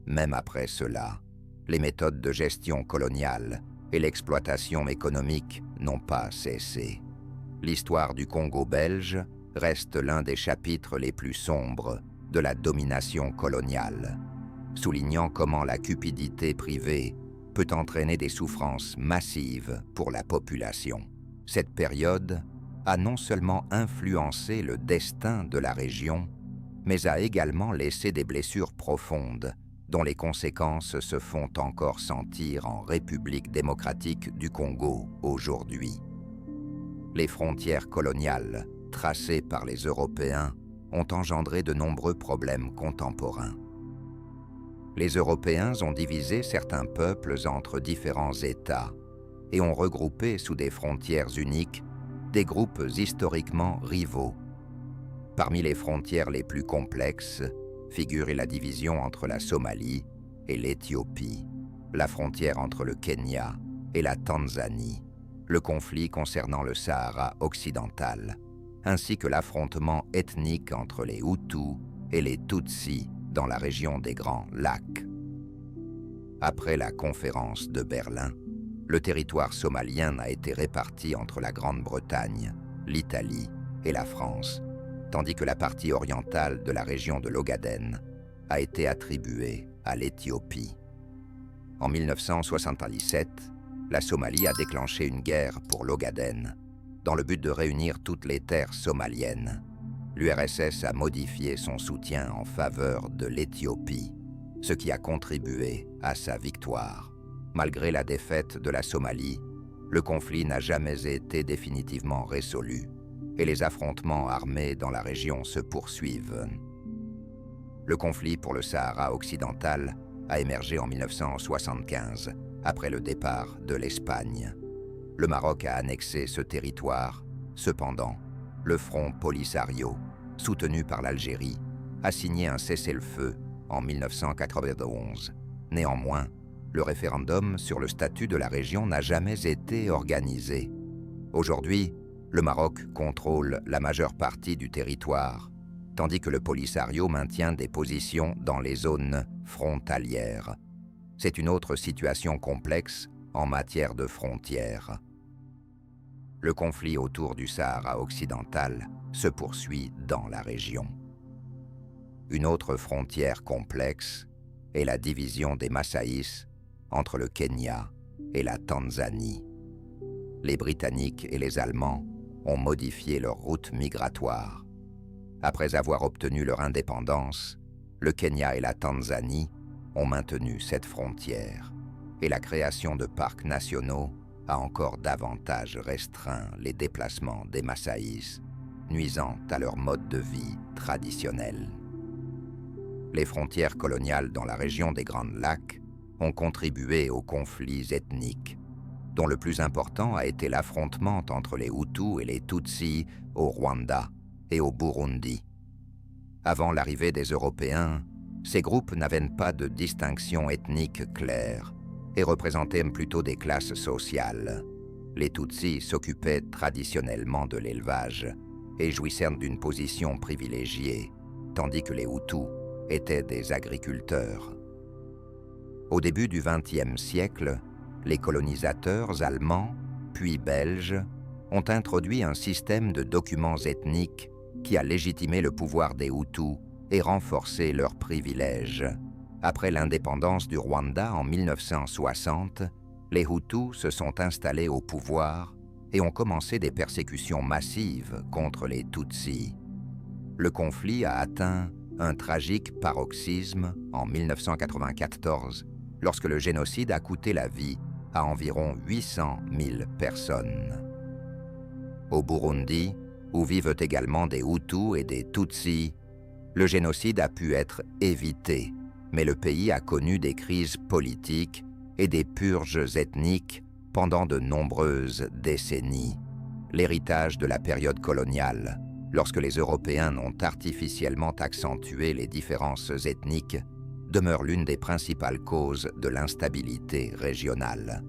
même après cela, les méthodes de gestion coloniale et l'exploitation économique n'ont pas cessé. L'histoire du Congo belge reste l'un des chapitres les plus sombres de la domination coloniale, soulignant comment la cupidité privée peut entraîner des souffrances massives pour la population. Cette période a non seulement influencé le destin de la région, mais a également laissé des blessures profondes dont les conséquences se font encore sentir en République démocratique du Congo aujourd'hui. Les frontières coloniales tracées par les Européens ont engendré de nombreux problèmes contemporains. Les Européens ont divisé certains peuples entre différents États et ont regroupé sous des frontières uniques des groupes historiquement rivaux. Parmi les frontières les plus complexes figure la division entre la Somalie et l'Éthiopie, la frontière entre le Kenya et la Tanzanie, le conflit concernant le Sahara occidental, ainsi que l'affrontement ethnique entre les Hutus et les Tutsis dans la région des Grands Lacs. Après la conférence de Berlin, le territoire somalien a été réparti entre la Grande-Bretagne, l'Italie et la France, tandis que la partie orientale de la région de l'Ogaden a été attribuée à l'Éthiopie. En 1977, la Somalie a déclenché une guerre pour l'Ogaden, dans le but de réunir toutes les terres somaliennes. L'URSS a modifié son soutien en faveur de l'Éthiopie, ce qui a contribué à sa victoire. Malgré la défaite de la Somalie, le conflit n'a jamais été définitivement résolu et les affrontements armés dans la région se poursuivent. Le conflit pour le Sahara occidental a émergé en 1975, après le départ de l'Espagne. Le Maroc a annexé ce territoire. Cependant, le Front Polisario, soutenu par l'Algérie, a signé un cessez-le-feu en 1991. Néanmoins, le référendum sur le statut de la région n'a jamais été organisé. Aujourd'hui, le Maroc contrôle la majeure partie du territoire, tandis que le Polisario maintient des positions dans les zones frontalières. C'est une autre situation complexe en matière de frontières. Le conflit autour du Sahara occidental se poursuit dans la région. Une autre frontière complexe est la division des Massaïs entre le Kenya et la Tanzanie. Les Britanniques et les Allemands ont modifié leur route migratoire. Après avoir obtenu leur indépendance, le Kenya et la Tanzanie ont maintenu cette frontière, et la création de parcs nationaux a encore davantage restreint les déplacements des Massaïs, nuisant à leur mode de vie traditionnel. Les frontières coloniales dans la région des Grands Lacs ont contribué aux conflits ethniques, dont le plus important a été l'affrontement entre les Hutus et les Tutsis au Rwanda et au Burundi. Avant l'arrivée des Européens, ces groupes n'avaient pas de distinction ethnique claire et représentaient plutôt des classes sociales. Les Tutsis s'occupaient traditionnellement de l'élevage et jouissaient d'une position privilégiée, tandis que les Hutus étaient des agriculteurs. Au début du XXe siècle, les colonisateurs allemands, puis belges, ont introduit un système de documents ethniques qui a légitimé le pouvoir des Hutus et renforcé leurs privilèges. Après l'indépendance du Rwanda en 1960, les Hutus se sont installés au pouvoir et ont commencé des persécutions massives contre les Tutsis. Le conflit a atteint un tragique paroxysme en 1994, lorsque le génocide a coûté la vie à environ 800 000 personnes. Au Burundi, où vivent également des Hutus et des Tutsis, le génocide a pu être évité, mais le pays a connu des crises politiques et des purges ethniques pendant de nombreuses décennies. L'héritage de la période coloniale, lorsque les Européens ont artificiellement accentué les différences ethniques, demeure l'une des principales causes de l'instabilité régionale.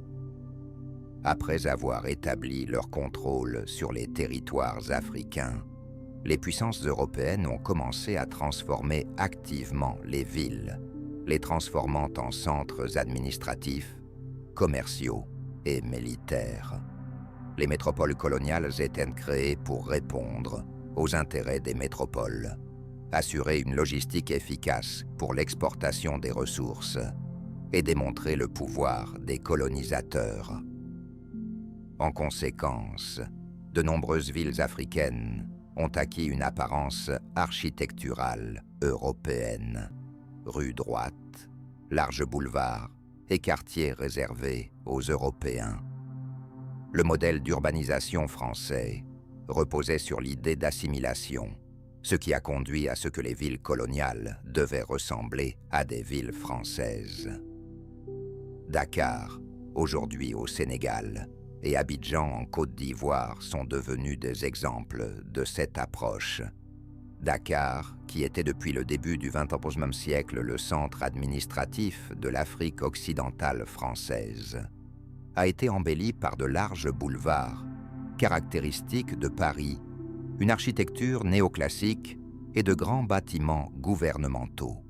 Après avoir établi leur contrôle sur les territoires africains, les puissances européennes ont commencé à transformer activement les villes, les transformant en centres administratifs, commerciaux et militaires. Les métropoles coloniales étaient créées pour répondre aux intérêts des métropoles, assurer une logistique efficace pour l'exportation des ressources et démontrer le pouvoir des colonisateurs. En conséquence, de nombreuses villes africaines ont acquis une apparence architecturale européenne. Rues droites, larges boulevards et quartiers réservés aux Européens. Le modèle d'urbanisation français reposait sur l'idée d'assimilation, ce qui a conduit à ce que les villes coloniales devaient ressembler à des villes françaises. Dakar, aujourd'hui au Sénégal, et Abidjan en Côte d'Ivoire sont devenus des exemples de cette approche. Dakar, qui était depuis le début du XXIe siècle le centre administratif de l'Afrique occidentale française, a été embellie par de larges boulevards, caractéristiques de Paris, une architecture néoclassique et de grands bâtiments gouvernementaux.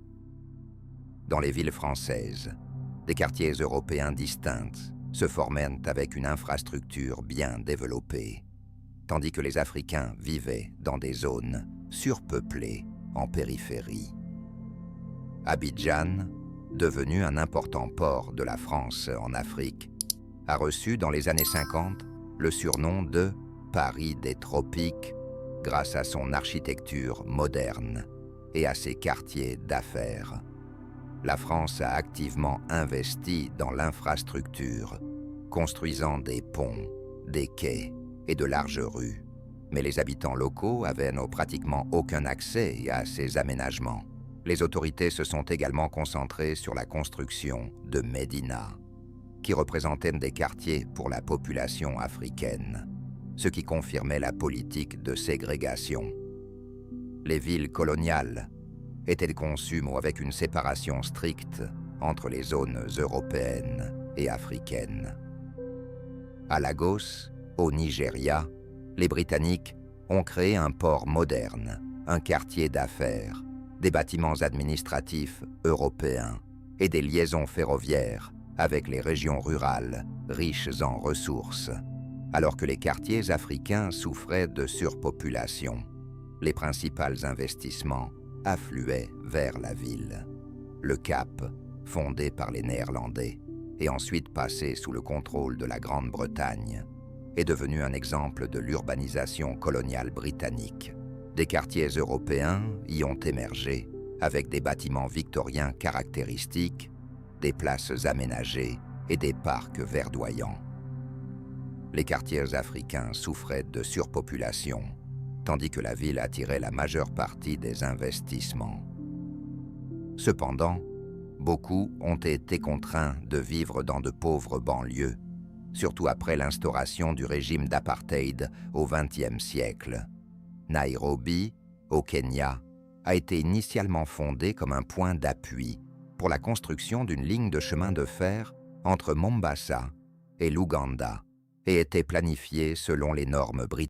Dans les villes françaises, des quartiers européens distincts se formèrent avec une infrastructure bien développée, tandis que les Africains vivaient dans des zones surpeuplées en périphérie. Abidjan, devenu un important port de la France en Afrique, a reçu dans les années 50 le surnom de « Paris des tropiques » grâce à son architecture moderne et à ses quartiers d'affaires. La France a activement investi dans l'infrastructure, construisant des ponts, des quais et de larges rues. Mais les habitants locaux avaient pratiquement aucun accès à ces aménagements. Les autorités se sont également concentrées sur la construction de médinas, qui représentaient des quartiers pour la population africaine, ce qui confirmait la politique de ségrégation. Les villes coloniales étaient conçues avec une séparation stricte entre les zones européennes et africaines. À Lagos, au Nigeria, les Britanniques ont créé un port moderne, un quartier d'affaires, des bâtiments administratifs européens et des liaisons ferroviaires avec les régions rurales riches en ressources. Alors que les quartiers africains souffraient de surpopulation, les principaux investissements affluaient vers la ville. Le Cap, fondé par les Néerlandais et ensuite passé sous le contrôle de la Grande-Bretagne, est devenu un exemple de l'urbanisation coloniale britannique. Des quartiers européens y ont émergé avec des bâtiments victoriens caractéristiques, des places aménagées et des parcs verdoyants. Les quartiers africains souffraient de surpopulation, tandis que la ville attirait la majeure partie des investissements. Cependant, beaucoup ont été contraints de vivre dans de pauvres banlieues, surtout après l'instauration du régime d'apartheid au XXe siècle. Nairobi, au Kenya, a été initialement fondée comme un point d'appui pour la construction d'une ligne de chemin de fer entre Mombasa et l'Ouganda et était planifiée selon les normes britanniques.